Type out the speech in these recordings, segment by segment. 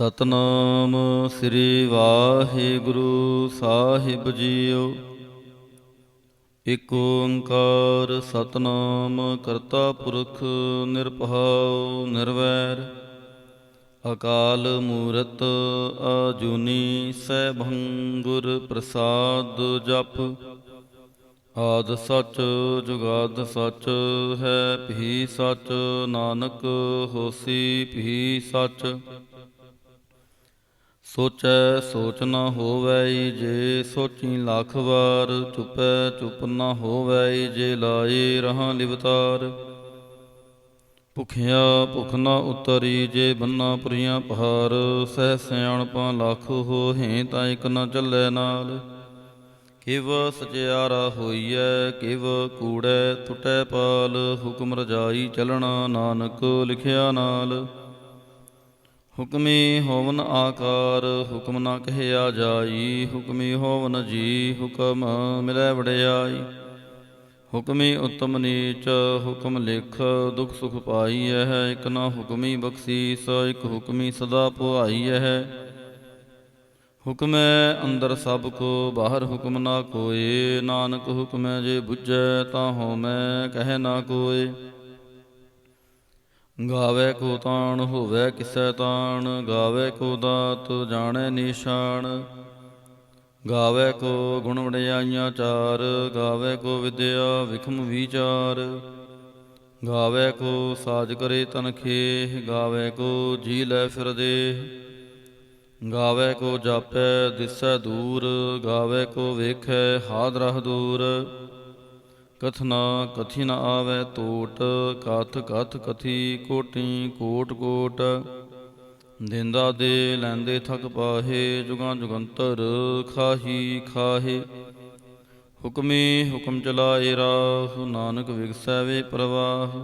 ਸਤਨਾਮ ਸ੍ਰੀ ਵਾਹਿਗੁਰੂ ਸਾਹਿਬ JIO. ਇਕ ਓੰਕਾਰ ਸਤਨਾਮ ਕਰਤਾ ਪੁਰਖ ਨਿਰਭਉ ਨਿਰਵੈਰ। ਅਕਾਲ ਮੂਰਤ ਆਜੂਨੀ ਸੈਭੰ ਗੁਰ ਪ੍ਰਸਾਦ ਜਪ। ਆਦਿ ਸਚ ਜੁਗਾਦਿ ਸਚ ਹੈ ਭੀ ਸਚ। ਨਾਨਕ ਹੋਸੀ ਭੀ ਸਚ। ਸੋਚੈ ਸੋਚ ਨ ਹੋਵੈ ਜੇ ਸੋਚੀ ਲੱਖ ਵਾਰ। ਚੁਪੈ ਚੁਪ ਨ ਹੋਵੈ ਜੇ ਲਾਏ ਰਹਾਂ ਲਿਵਤਾਰ। ਭੁਖਿਆ ਭੁਖ ਨ ਉਤਰੀ ਜੇ ਬੰਨਾ ਪੁਰੀਆਂ ਪਹਾਰ। ਸਹਿ ਸਿਆਣਪਾਂ ਲੱਖ ਹੋਹੇ ਤਾਂ ਇਕ ਨ ਚੱਲੈ ਨਾਲ। ਕਿਵ ਸਚਿਆਰਾ ਹੋਈਐ ਕਿਵ ਕੂੜੈ ਟੁਟੈ ਪਾਲ। ਹੁਕਮ ਰਜਾਈ ਚਲਣਾ ਨਾਨਕ ਲਿਖਿਆ ਨਾਲ। ਹੁਕਮੀ ਹੋਵਨ ਆਕਾਰ ਹੁਕਮ ਨਾ ਕਹਿਆ ਜਾਈ। ਹੁਕਮੀ ਹੋਵਨ ਜੀ ਹੁਕਮ ਮਿਲੈ ਵਡਿਆਈ। ਹੁਕਮੀ ਉਤਮ ਨੀਚ ਹੁਕਮ ਲਿਖ ਦੁਖ ਸੁਖ ਪਾਈਐ। ਇਕ ਨਾ ਹੁਕਮੀ ਬਖਸ਼ੀਸ ਇਕ ਹੁਕਮੀ ਸਦਾ ਪੁਆਈਐ। ਹੁਕਮੈ ਅੰਦਰ ਸਭ ਕੋ ਬਾਹਰ ਹੁਕਮ ਨਾ ਕੋਇ। ਨਾਨਕ ਹੁਕਮੈ ਜੇ ਬੁਝੈ ਤਾਂ ਹਉਮੈ ਕਹਿ ਨਾ ਕੋਇ। ਗਾਵੈ ਕੋ ਤਾਣ ਹੋਵੈ ਕਿਸੈ ਤਾਣ। ਗਾਵੈ ਕੋ ਦਾਤ ਜਾਣੈ ਨੀਸ਼ਾਨ। ਗਾਵੈ ਕੋ ਗੁਣ ਵਡਿਆਈਆਂ ਚਾਰ। ਗਾਵੈ ਕੋ ਵਿਦਿਆ ਵਿਖਮ ਵੀਚਾਰ। ਗਾਵੈ ਕੋ ਸਾਜ ਕਰੇ ਤਨ ਖੇਹ। ਗਾਵੈ ਕੋ ਜੀ ਲੈ ਫਿਰ ਦੇਹ। ਗਾਵੈ ਕੋ ਜਾਪੈ ਦਿਸੈ ਦੂਰ। ਗਾਵੈ ਕੋ ਵੇਖੈ ਹਾਦਰਹ ਦੂਰ। ਕਥਨਾ ਕਥੀ ਨ ਆਵੈ ਤੋਟ। ਕਥ ਕਥ ਕਥੀ ਕੋਟੀ ਕੋਟ ਕੋਟ। ਦੇਂਦਾ ਦੇ ਲੈਂਦੇ ਥਕ ਪਾਹੇ। ਜੁਗਾਂ ਜੁਗੰਤਰ ਖਾਹੀ ਖਾਹੇ। ਹੁਕਮੀ ਹੁਕਮ ਚਲਾਏ ਰਾਹ। ਨਾਨਕ ਵਿਗਸੈ ਵੇ ਪ੍ਰਵਾਹ।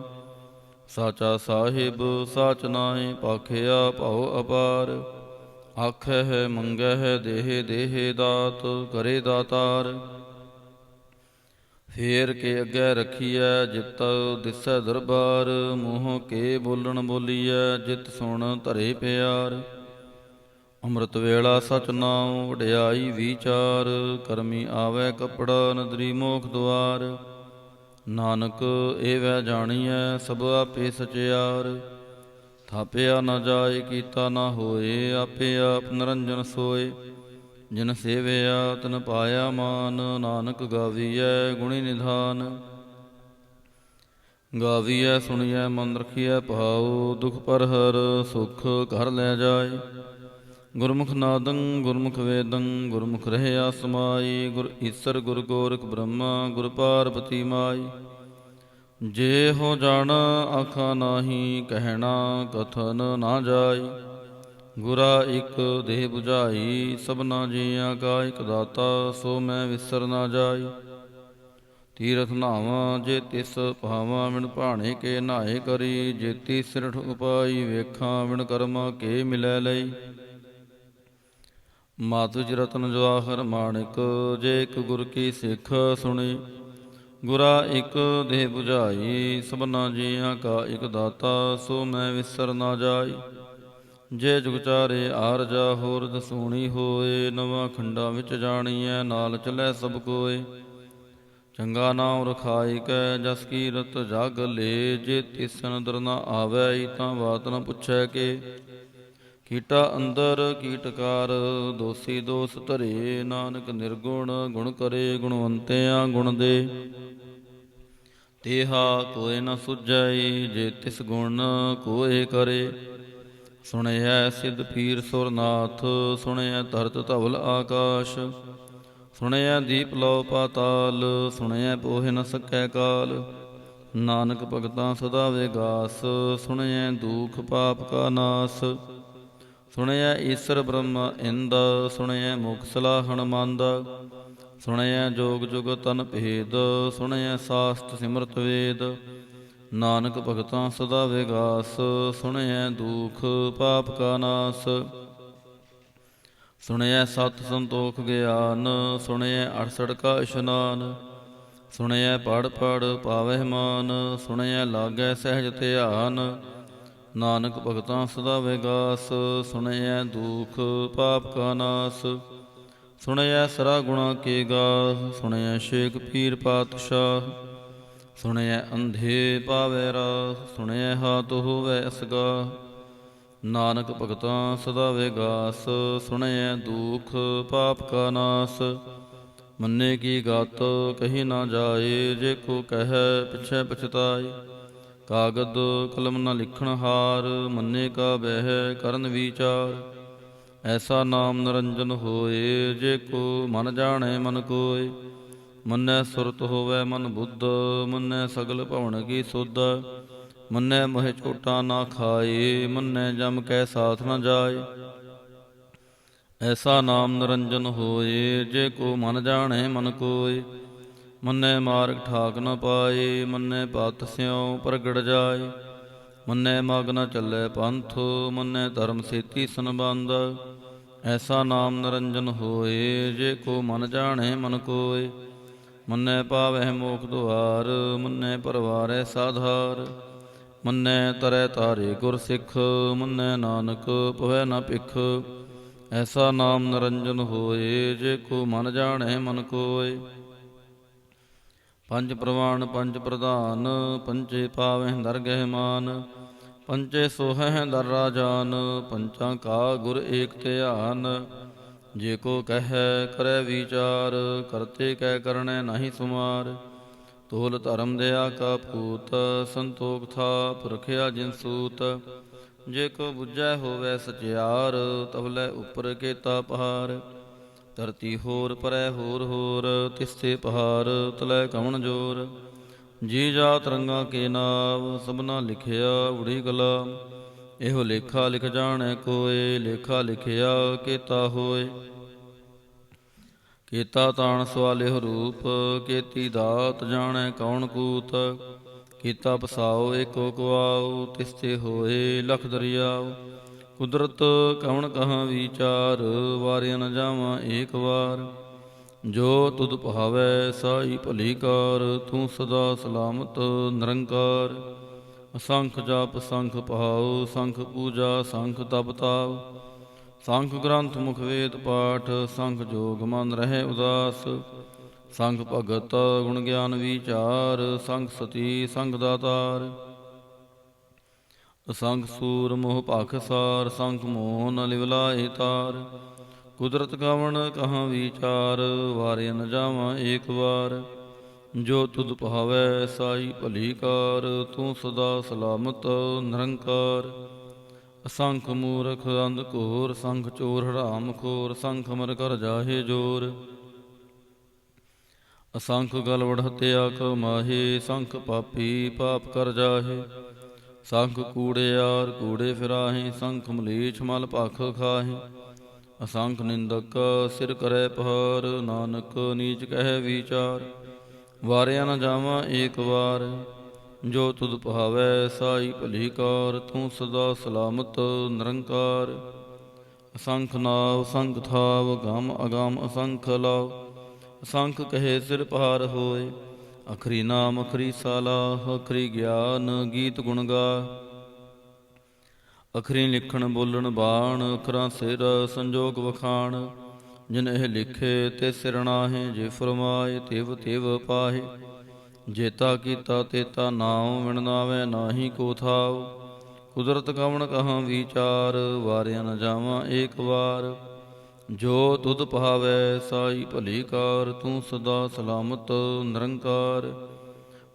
ਸਾਚਾ ਸਾਹਿਬ ਸਾਚ ਨਾਇ ਭਾਖਿਆ ਭਉ ਅਪਾਰ। ਆਖਹਿ ਮੰਗਹਿ ਦੇਹ ਦੇਹ ਦਾਤ ਕਰੇ ਦਾਤਾਰ। ਫੇਰ ਕੇ ਅੱਗੇ ਰਖੀਐ ਜਿਤ ਦਿਸੈ ਦਰਬਾਰ। ਮੂੰਹ ਕੇ ਬੋਲਣ ਬੋਲੀਐ ਜਿਤ ਸੁਣ ਧਰੇ ਪਿਆਰ। ਅੰਮ੍ਰਿਤ ਵੇਲਾ ਸਚ ਨਾਉ ਵਡਿਆਈ ਵੀਚਾਰ। ਕਰਮੀ ਆਵੈ ਕੱਪੜਾ ਨਦਰੀ ਮੋਖ ਦੁਆਰ। ਨਾਨਕ ਏਵੈ ਜਾਣੀਐ ਸਭ ਆਪੇ ਸਚਿਆਰ। ਥਾਪਿਆ ਨ ਜਾਇ ਕੀਤਾ ਨ ਹੋਏ। ਆਪੇ ਆਪ ਨਿਰੰਜਨ ਸੋਏ। ਜਿਨ ਸੇਵਿਆ ਤਿਨ ਪਾਇਆ ਮਾਨ। ਨਾਨਕ ਗਾਵੀਐ ਗੁਣੀ ਨਿਧਾਨ। ਗਾਵੀਐ ਸੁਣੀਐ ਮਨ ਰਖੀਐ ਭਾਉ। ਦੁਖ ਪਰ ਹਰ ਸੁਖ ਘਰ ਲੈ ਜਾਇ। ਗੁਰਮੁਖ ਨਾਦੰ ਗੁਰਮੁਖ ਵੇਦੰ ਗੁਰਮੁਖ ਰਹਿਆ ਸਮਾਈ। ਗੁਰ ਈਸਰ ਗੁਰ ਗੋਰਖ ਬ੍ਰਹਮਾ ਗੁਰ ਪਾਰਬਤੀ ਮਾਈ। ਜੇ ਹੋ ਜਾਣਾ ਆਖਾ ਨਾਹੀ ਕਹਿਣਾ ਕਥਨ ਨਾ ਜਾਈ। ਗੁਰਾ ਇਕ ਦੇਹ 부ਝਾਈ ਸਭਨਾ ਜੀਆਂ ਕਾ ਇਕ ਦਾਤਾ। ਸੋ ਮੈਂ ਵਿਸਰ ਨਾ ਜਾਈ। ਤੀਰਥ ਨਾਵਾਂ ਜੇ ਤਿਸ ਭਾਵਾਂ ਵਿਣ ਭਾਣੇ ਕੇ ਨਾਏ ਕਰੀ। ਜੇਤੀ ਸਿਰਠ ਉਪਾਈ ਵੇਖਾਂ ਵਿਣ ਕਰਮਾਂ ਕੇ ਮਿਲੈ ਲਈ। ਮਾਤੁ ਚ ਰਤਨ ਜਵਾਹਰ ਮਾਣਿਕ ਜੇ ਇਕ ਗੁਰ ਕੀ ਸਿੱਖ ਸੁਣੀ। ਗੁਰਾ ਇਕ ਦੇਹ 부ਝਾਈ ਸਭਨਾ ਜੀਆਂ ਕਾ ਇਕ ਦਾਤਾ। ਸੋ ਮੈਂ ਵਿਸਰ ਨਾ ਜਾਈ। ਜੇ ਜੁਗ ਚਾਰੇ ਆਰਜਾ ਹੋਰ ਦਸੂਣੀ ਹੋਏ। ਨਵਾਂ ਖੰਡਾਂ ਵਿੱਚ ਜਾਣੀਐ ਨਾਲ ਚੱਲੈ ਸਭ ਕੋਏ। ਚੰਗਾ ਨਾਉ ਰਖਾਇ ਕੈ ਜਸ ਕੀਰਤ ਜਗ ਲੇ। ਜੇ ਤਿਸ ਨਦਰ ਨ ਆਵੈ ਤਾਂ ਬਾਤ ਨ ਪੁੱਛੈ ਕੇ। ਕੀਟਾ ਅੰਦਰ ਕੀਟਕਾਰ ਦੋਸੀ ਦੋਸ ਧਰੇ। ਨਾਨਕ ਨਿਰਗੁਣ ਗੁਣ ਕਰੇ ਗੁਣਵੰਤਿਆਂ ਗੁਣ ਦੇ। ਤੇਹਾ ਕੋਇ ਨ ਸੁਝੈ ਜੇ ਤਿਸ ਗੁਣ ਕੋਇ ਕਰੇ। ਸੁਣਿਐ ਸਿੱਧ ਪੀਰ ਸੁਰਨਾਥ ਸੁਣਿਐ ਧਰਤ ਧਵਲ ਆਕਾਸ਼। ਸੁਣਿਐ ਦੀਪ ਲਉ ਪਾਤਾਲ ਸੁਣਿਐ ਪੋਹਿ ਨ ਸਕੈ ਕਾਲ। ਨਾਨਕ ਭਗਤਾਂ ਸਦਾ ਵਿਗਾਸ ਸੁਣਿਐ ਦੂਖ ਪਾਪ ਕਾ ਨਾਸ। ਸੁਣਿਐ ਈਸਰ ਬ੍ਰਹਮ ਇੰਦ ਸੁਣਿਐ ਮੁਖ ਸਲਾਹਣ ਮੰਦ। ਸੁਣਿਐ ਜੋਗ ਜੁਗ ਤਨ ਭੇਦ ਸੁਣਿਐ ਸਾਸਤ ਸਿਮਰਤ ਵੇਦ। ਨਾਨਕ ਭਗਤਾਂ ਸਦਾ ਵਿਗਾਸ ਸੁਣਿਐ ਦੂਖ ਪਾਪ ਕਾ ਨਾਸ। ਸੁਣਿਐ ਸਤ ਸੰਤੋਖ ਗਿਆਨ ਸੁਣਿਐ 68 ਕਾ ਇਸ਼ਨਾਨ। ਸੁਣਿਐ ਪੜ ਪੜ ਪਾਵਹਿ ਮਾਨ ਸੁਣਿਐ ਲਾਗੈ ਸਹਿਜ ਧਿਆਨ। ਨਾਨਕ ਭਗਤਾਂ ਸਦਾ ਵਿਗਾਸ, ਸੁਣਿਐ ਦੁਖ ਪਾਪ ਕਾ ਨਾਸ। ਸੁਣਿਐ ਸਰਾ ਗੁਣਾ ਕੇ ਗਾਸ, ਸੁਣਿਐ ਸ਼ੇਖ ਪੀਰ ਪਾਤਸ਼ਾਹ। ਸੁਣਿਐ ਅੰਧੇ ਪਾਵੈ ਰਾਸ, ਸੁਣਿਐ ਹਾਥ ਹੋਵੈ ਅਸਗਾ। ਨਾਨਕ ਭਗਤਾਂ ਸਦਾ ਵਿਗਾਸ, ਸੁਣਿਐ ਦੁਖ ਪਾਪ ਕਾ ਨਾਸ। ਮੰਨੇ ਕੀ ਗਤ ਕਹੀ ਨਾ ਜਾਏ, ਜੇ ਕੋ ਕਹੈ ਪਿਛੈ ਪਛਤਾਏ। ਕਾਗਦ ਕਲਮ ਨ ਲਿਖਣ ਹਾਰ, ਮੰਨੇ ਕਾ ਬਹਿ ਕਰਨ ਵਿਚਾਰ। ਐਸਾ ਨਾਮ ਨਿਰੰਜਨ ਹੋਏ, ਜੇ ਕੋ ਮਨ ਜਾਣੈ ਮਨ ਕੋਇ। ਮੰਨੈ ਸੁਰਤ ਹੋਵੈ ਮਨ ਬੁੱਧ, ਮੰਨੈ ਸਗਲ ਭਵਨ ਕੀ ਸੁਧ। ਮੰਨੈ ਮੋਹਿ ਝੋਟਾ ਨਾ ਖਾਏ, ਮੰਨੈ ਜਮ ਕੈ ਸਾਥ ਨ ਜਾਏ। ਐਸਾ ਨਾਮ ਨਿਰੰਜਨ ਹੋਏ, ਜੇ ਕੋ ਮਨ ਜਾਣੈ ਮਨ ਕੋਇ। ਮੰਨੈ ਮਾਰਗ ਠਾਕ ਨ ਪਾਏ, ਮੰਨੈ ਪਤ ਸਿਉ ਪ੍ਰਗਟ ਜਾਏ। ਮੰਨੈ ਮਗ ਨ ਚੱਲੈ ਪੰਥ, ਮੰਨੈ ਧਰਮ ਸੇਤੀ ਸੰਬੰਧ। ਐਸਾ ਨਾਮ ਨਿਰੰਜਨ ਹੋਏ, ਜੇ ਕੋ ਮਨ ਜਾਣੈ ਮਨ ਕੋਇ। ਮੰਨੈ ਪਾਵਹਿ ਮੋਖ ਦੁਆਰ, ਮੰਨੈ ਪਰਵਾਰੈ ਸਾਧਾਰ। ਮੰਨੈ ਤਰੈ ਤਾਰੇ ਗੁਰ ਸਿੱਖ, ਮੰਨੈ ਨਾਨਕ ਪਵੈ ਨ ਭਿਖ। ਐਸਾ ਨਾਮ ਨਿਰੰਜਨ ਹੋਏ, ਜੇ ਕੋ ਮਨ ਜਾਣੈ ਮਨ ਕੋਇ। ਪੰਜ ਪ੍ਰਵਾਨ ਪੰਜ ਪ੍ਰਧਾਨ, ਪੰਚੇ ਪਾਵਹਿ ਦਰਗਹਿ ਮਾਨ। ਪੰਚੇ ਸੋਹਹਿ ਦਰ ਰਾਜਾਨ, ਪੰਚਾਂ ਕਾ ਗੁਰ ਏਕ ਧਿਆਨ। ਜੇ ਕੋ ਕਹੈ ਕਰੈ ਵਿਚਾਰ, ਕਰਤੇ ਕੈ ਕਰਣੈ ਨਾਹੀ ਸੁਮਾਰ। ਤੋਲ ਧਰਮ ਦਇਆ ਕਾ ਪੂਤ, ਸੰਤੋਖ ਥਾਪ ਰਖਿਆ ਜਿਨ ਸੂਤ। ਜੇ ਕੋ ਬੁੱਝੈ ਹੋਵੈ ਸਚਿਆਰ, ਤਵਲੇ ਉਪਰ ਕੇਤਾ ਪਹਾਰ। ਧਰਤੀ ਹੋਰ ਪਰੈ ਹੋਰ ਹੋਰ, ਤਿਸਤੇ ਪਹਾਰ ਤਲੈ ਕਵਣ ਜੋਰ। ਜੀ ਜਾਤ ਰੰਗਾਂ ਕੇ ਨਾਮ, ਸਭਨਾ ਲਿਖਿਆ ਉੜੀ ਗੁਲਾਮ। ਇਹੋ ਲੇਖਾ ਲਿਖ ਜਾਣੈ ਕੋਇ, ਲੇਖਾ ਲਿਖਿਆ ਕੇਤਾ ਹੋਇ। ਕੀਤਾ ਤਾਣ ਸਵਾਲਿਹੁ ਰੂਪ, ਕੀਤੀ ਦਾਤ ਜਾਣੈ ਕੌਣ ਕੂਤ। ਕੀਤਾ ਪਸਾਉ ਏਕੋ ਕੁਆਉ, ਤਿਸਤੇ ਹੋਏ ਲਖ ਦਰਿਆਉ। ਕੁਦਰਤ ਕਵਣ ਕਹਾਂ ਵਿਚਾਰ, ਵਾਰਿਆ ਨ ਜਾਵਾਂ ਏਕ ਵਾਰ। ਜੋ ਤੁਧ ਭਾਵੈ ਸਾਈ ਭਲੀ ਕਾਰ, ਤੂੰ ਸਦਾ ਸਲਾਮਤ ਨਿਰੰਕਾਰ। ਅਸੰਖ ਜਪ ਸੰਖ ਭਾਉ, ਸੰਖ ਪੂਜਾ ਸੰਖ ਤਪ ਤਾਉ। ਸੰਖ ਗ੍ਰੰਥ ਮੁਖ ਵੇਦ ਪਾਠ, ਸੰਖ ਜੋਗ ਮਨ ਰਹਿ ਉਦਾਸ। ਸੰਖ ਭਗਤ ਗੁਣ ਗਿਆਨ ਵਿਚਾਰ, ਸੰਖ ਸਤੀ ਸੰਗ ਦਾਤਾਰ। ਅਸੰਖ ਸੂਰ ਮੋਹ ਭਾਖਸਾਰ, ਸੰਖ ਮੋਹ ਨ ਲਿਵ ਲਾਏ ਤਾਰ। ਕੁਦਰਤ ਕਵਣ ਕਹਾਂ ਵਿਚਾਰ, ਵਾਰਿਆ ਨ ਜਾਵਾਂ ਏਕ ਵਾਰ। ਜੋ ਤੁਧ ਭਾਵੈ ਸਾਈ ਭਲੀ ਕਾਰ, ਤੂੰ ਸਦਾ ਸਲਾਮਤ ਨਿਰੰਕਾਰ। ਅਸੰਖ ਮੂਰਖ ਅੰਧ ਘੋਰ, ਸੰਖ ਚੋਰ ਹਰਾਮ ਖੋਰ। ਸੰਖ ਅਮਰ ਕਰ ਜਾਹੇ ਜੋਰ। ਅਸੰਖ ਗਲਵਢ ਹਤਿਆ ਕਮਾਹੇ, ਸੰਖ ਪਾਪੀ ਪਾਪ ਕਰ ਜਾਹੇ। ਸੰਖ ਕੂੜਿਆਰ ਕੂੜੇ ਫਿਰਾਹੇ, ਸੰਖ ਮਲੀਛ ਮਲ ਭਖ ਖਾਹੇ। ਅਸੰਖ ਨਿੰਦਕ ਸਿਰ ਕਰੈ ਪਹਾਰ, ਨਾਨਕ ਨੀਚ ਕਹਿ ਵਿਚਾਰ। ਵਾਰਿਆ ਨ ਜਾਵਾਂ ਏਕ ਵਾਰ। ਜੋ ਤੁਧ ਭਾਵੈ ਸਾਈ ਭਲੀ ਕਾਰ, ਤੂੰ ਸਦਾ ਸਲਾਮਤ ਨਿਰੰਕਾਰ। ਅਸੰਖ ਨਾਵ ਸੰਖ ਥਾਵ, ਗਮ ਅਗਮ ਅਸੰਖ ਲਾਵ। ਅਸੰਖ ਕਹੇ ਸਿਰ ਭਾਰ ਹੋਏ, ਅਖਰੀ ਨਾਮ ਅਖਰੀ ਸਾਲਾਹ। ਅਖਰੀ ਗਿਆਨ ਗੀਤ ਗੁਣ ਗਾ, ਅਖਰੀ ਲਿਖਣ ਬੋਲਣ ਬਾਣ। ਅਖਰਾਂ ਸਿਰ ਸੰਜੋਗ ਵਖਾਣ, ਜਿਨ ਇਹ ਲਿਖੇ ਤੇ ਸਿਰ ਨਾਹੇ। ਜੇ ਫਰਮਾਏ ਤਿਵ ਤਿਵ ਪਾਹੇ, ਜੇਤਾ ਕੀਤਾ ਤੇਤਾ ਨਾਉ। ਵਿਣ ਨਾਵੈ ਨਾਹੀ ਕੋ ਥਾਉ। ਕੁਦਰਤ ਕਵਣ ਕਹਾਂ ਵਿਚਾਰ, ਵਾਰਿਆ ਨ ਜਾਵਾਂ ਏਕ ਵਾਰ। ਜੋ ਤੁਧ ਭਾਵੈ ਸਾਈ ਭਲੀ ਕਾਰ, ਤੂੰ ਸਦਾ ਸਲਾਮਤ ਨਿਰੰਕਾਰ।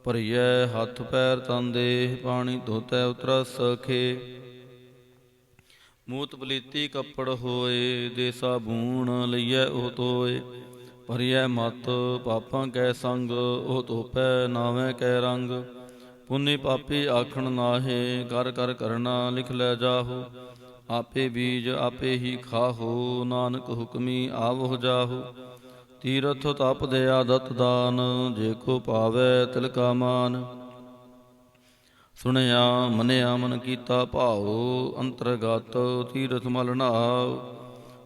ਭਰੀਐ ਹੱਥ ਪੈਰ ਤਨ ਦੇਹ, ਪਾਣੀ ਧੋਤੈ ਉਤਰਸ ਖੇ। ਮੂਤ ਪਲੀਤੀ ਕੱਪੜ ਹੋਏ, ਦੇ ਸਾਬੂਣ ਲਈਐ ਉਹ ਧੋਏ। ਭਰੀਐ ਮਤ ਪਾਪਾਂ ਕੈ ਸੰਗ, ਉਹ ਧੋਪੈ ਨਾਵੇਂ ਕੈ ਰੰਗ। ਪੁੰਨੀ ਪਾਪੀ ਆਖਣ ਨਾਹੇ, ਕਰ ਕਰ ਕਰਨਾ ਲਿਖ ਲੈ ਜਾਹੋ। ਆਪੇ ਬੀਜ ਆਪੇ ਹੀ ਖਾਹੋ, ਨਾਨਕ ਹੁਕਮੀ ਆਵਹੁ ਜਾਹੋ। ਤੀਰਥ ਤਪ ਦਇਆ ਦਤ ਦਾਨ, ਜੇ ਕੋ ਪਾਵੈ ਤਿਲ ਕਾ ਮਾਨ। ਸੁਣਿਆ ਮੰਨਿਆ ਮਨ ਕੀਤਾ ਭਾਉ, ਅੰਤਰਗਤ ਤੀਰਥ ਮਲ ਨਹਾਉ।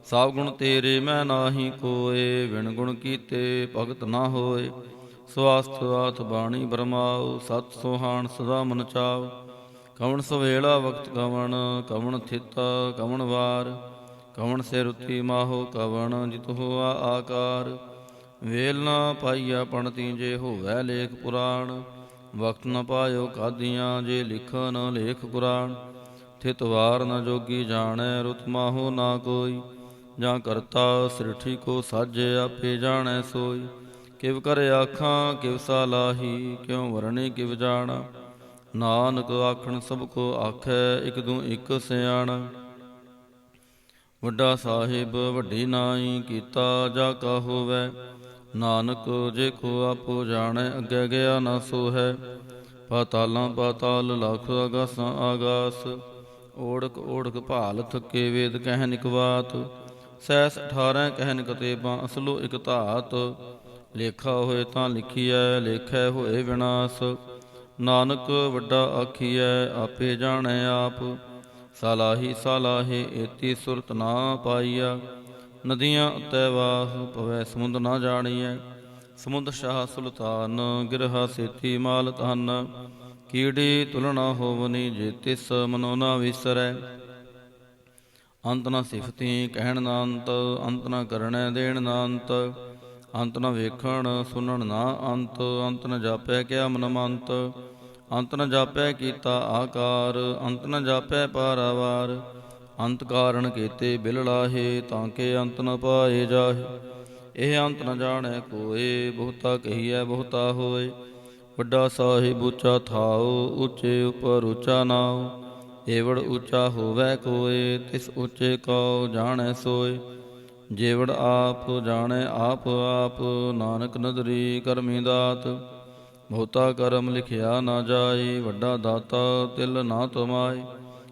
ਸਭ ਗੁਣ ਤੇਰੇ ਮੈਂ ਨਾਹੀ ਕੋਏ, ਵਿਣ ਗੁਣ ਕੀਤੇ ਭਗਤ ਨਾ ਹੋਏ। ਸਵਾਸਥ ਆਥ ਬਾਣੀ ਬਰਮਾਉ, ਸਤ ਸੁਹਾਣ ਸਦਾ ਮਨ ਚਾਉ। ਕਵਣ ਸਵੇਲਾ ਵਕਤ ਕਵਣ, ਕਵਣ ਥਿਤ ਕਵਣ ਵਾਰ, ਕਵਣ ਸੇ ਰੁਤੀ ਮਾਹੋ, ਕਵਣ ਜਿਤ ਹੋਆ ਆਕਾਰ। ਵੇਲ ਨਾ ਪਾਈਆ ਪਣਤੀ ਜੇ ਹੋਵੈ ਲੇਖ ਪੁਰਾਣ, ਵਕਤ ਨ ਪਾਇਓ ਕਾਦੀਆਂ ਜੇ ਲਿਖਨ ਲੇਖ ਕੁਰਾਨ। ਥਿਤ ਵਾਰ ਨ ਜੋਗੀ ਜਾਣੈ, ਰੁਤ ਮਾਹੋ ਨਾ ਕੋਈ, ਜਾਂ ਕਰਤਾ ਸ੍ਰਿਠੀ ਕੋ ਸਾਜੇ ਆਪੇ ਜਾਣੈ ਸੋਈ। ਕਿਵ ਕਰ ਆਖਾਂ ਕਿਵ ਸਾਲਾਹੀ, ਕਿਉ ਵਰਣੀ ਕਿਵ ਜਾਣਾ। ਨਾਨਕ ਆਖਣ ਸਭ ਕੋ ਆਖੈ, ਇਕ ਦੂ ਇਕ ਸਿਆਣਾ। ਵੱਡਾ ਸਾਹਿਬ ਵੱਡੀ ਨਾਈ, ਕੀਤਾ ਜਾ ਕਾ ਹੋਵੈ। ਨਾਨਕ ਜੇ ਕੋ ਆਪੋ ਜਾਣੈ, ਅੱਗੇ ਗਿਆ ਨਾ ਸੋ ਹੈ। ਪਾਤਾਲਾਂ ਪਾਤਾਲ ਲੱਖ ਆਗਾਸਾਂ ਆਗਾਸ, ਓੜਕ ਓੜਕ ਭਾਲ ਥਕੇ ਵੇਦ ਕਹਿਨ ਇਕ ਬਾਤ। ਸੈਸ 18 ਕਹਿਨ ਕਤੇਬਾਂ, ਅਸਲੋ ਇਕ ਧਾਤ। ਲੇਖਾ ਹੋਏ ਤਾਂ ਲਿਖੀਐ, ਲੇਖੈ ਹੋਏ ਵਿਨਾਸ਼। ਨਾਨਕ ਵੱਡਾ ਆਖੀਐ, ਆਪੇ ਜਾਣੈ ਆਪ। ਸਾਲਾਹੀ ਸਾਲਾਹੇ ਏਤੀ ਸੁਰਤ ਨਾ ਪਾਈਆ, ਨਦੀਆਂ ਉਤੈ ਵਾਹ ਪਵੈ ਸਮੁੰਦ ਨਾ ਜਾਣੀਐ। ਸਮੁੰਦ ਸ਼ਾਹ ਸੁਲਤਾਨ, ਗਿਰਹਾ ਸੇਤੀ ਮਾਲ ਧਨ। ਕੀੜੀ ਤੁਲਨਾ ਹੋਵਨੀ, ਜੇ ਤਿਸ ਮਨੋ ਨਾ ਵਿਸਰੈ। ਅੰਤ ਨ ਸਿਫਤੀ ਕਹਿਣ ਨਾ ਅੰਤ, ਅੰਤ ਨ ਕਰਣੈ ਦੇਣ ਨਾ ਅੰਤ। ਅੰਤ ਨ ਵੇਖਣ ਸੁਣਨ ਨਾ ਅੰਤ, ਅੰਤ ਨ ਜਾਪੈ ਕਿਆ ਮਨ ਮੰਤ। ਅੰਤ ਨ ਜਾਪੈ ਕੀਤਾ ਆਕਾਰ, ਅੰਤ ਨ ਜਾਪੈ ਪਾਰਾਵਾਰ। ਅੰਤ ਕਾਰਣ ਕੀਤੇ ਬਿਲ ਲਾਹੇ, ਤਾਂ ਕੇ ਅੰਤ ਨ ਪਾਏ ਜਾਹੇ। ਇਹ ਅੰਤ ਨ ਜਾਣੈ ਕੋਏ, ਬਹੁਤਾ ਕਹੀਐ ਬਹੁਤਾ ਹੋਏ। ਵੱਡਾ ਸਾਹਿਬ ਉੱਚਾ ਥਾਉ, ਉੱਚੇ ਉਪਰ ਉੱਚਾ ਨਾਉ। ਏਵੜ ਉੱਚਾ ਹੋਵੈ ਕੋਏ, ਤਿਸ ਉੱਚੇ ਕਉ ਜਾਣੈ ਸੋਏ। ਜੇਵੜ ਆਪ ਜਾਣੈ ਆਪ ਆਪ, ਨਾਨਕ ਨਦਰੀ ਕਰਮੀ ਦਾਤ। ਬਹੁਤਾ ਕਰਮ ਲਿਖਿਆ ਨਾ ਜਾਏ, ਵੱਡਾ ਦਾਤਾ ਤਿਲ ਨਾ ਤਮਾਏ।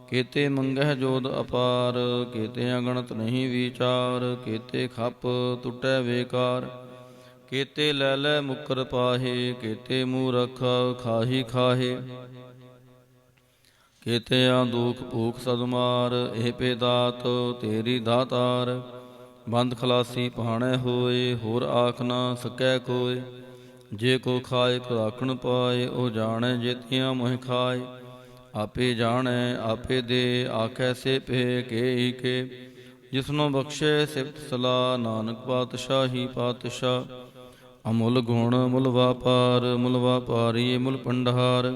ਕੇਤੇ ਮੰਗਹਿ ਜੋਦ ਅਪਾਰ, ਕੇਤੇ ਅਗਣਤ ਨਹੀਂ ਵਿਚਾਰ। ਕੇਤੇ ਖੱਪ ਟੁੱਟੈ ਵੇਕਾਰ, ਕੇਤੇ ਲੈ ਲੈ ਮੁਕਰ ਪਾਹੇ। ਕੇਤੇ ਮੂਰਖ ਖਾਹੀ ਖਾਹੇ, ਕੇਤੇ ਆ ਦੁਖ ਭੂਖ ਸਦਮਾਰ। ਇਹ ਪੇ ਦਾਤ ਤੇਰੀ ਦਾਤਾਰ, ਬੰਦ ਖਲਾਸੀ ਪਹਾਣੈ ਹੋਏ। ਹੋਰ ਆਖ ਨਾ ਸਕੈ ਕੋਏ, ਜੇ ਕੋ ਖਾਏ ਰਾਖਣ ਪਾਏ। ਉਹ ਜਾਣੈ ਜੇਤੀਆਂ ਮੋਹਿ ਖਾਏ, ਆਪੇ ਜਾਣੈ ਆਪੇ ਦੇ। ਆਖੈ ਸੇ ਪੇ ਕੇ ਕੇ, ਜਿਸਨੋ ਬਖਸ਼ੇ ਸਿਫਤ ਸਲਾਹ। ਨਾਨਕ ਪਾਤਸ਼ਾਹੀ ਪਾਤਸ਼ਾਹ, ਅਮੁੱਲ ਗੁਣ ਮੁੱਲ ਵਾਪਾਰ। ਮੁੱਲ ਵਾਪਾਰੀ ਮੁੱਲ ਭੰਡਾਰ,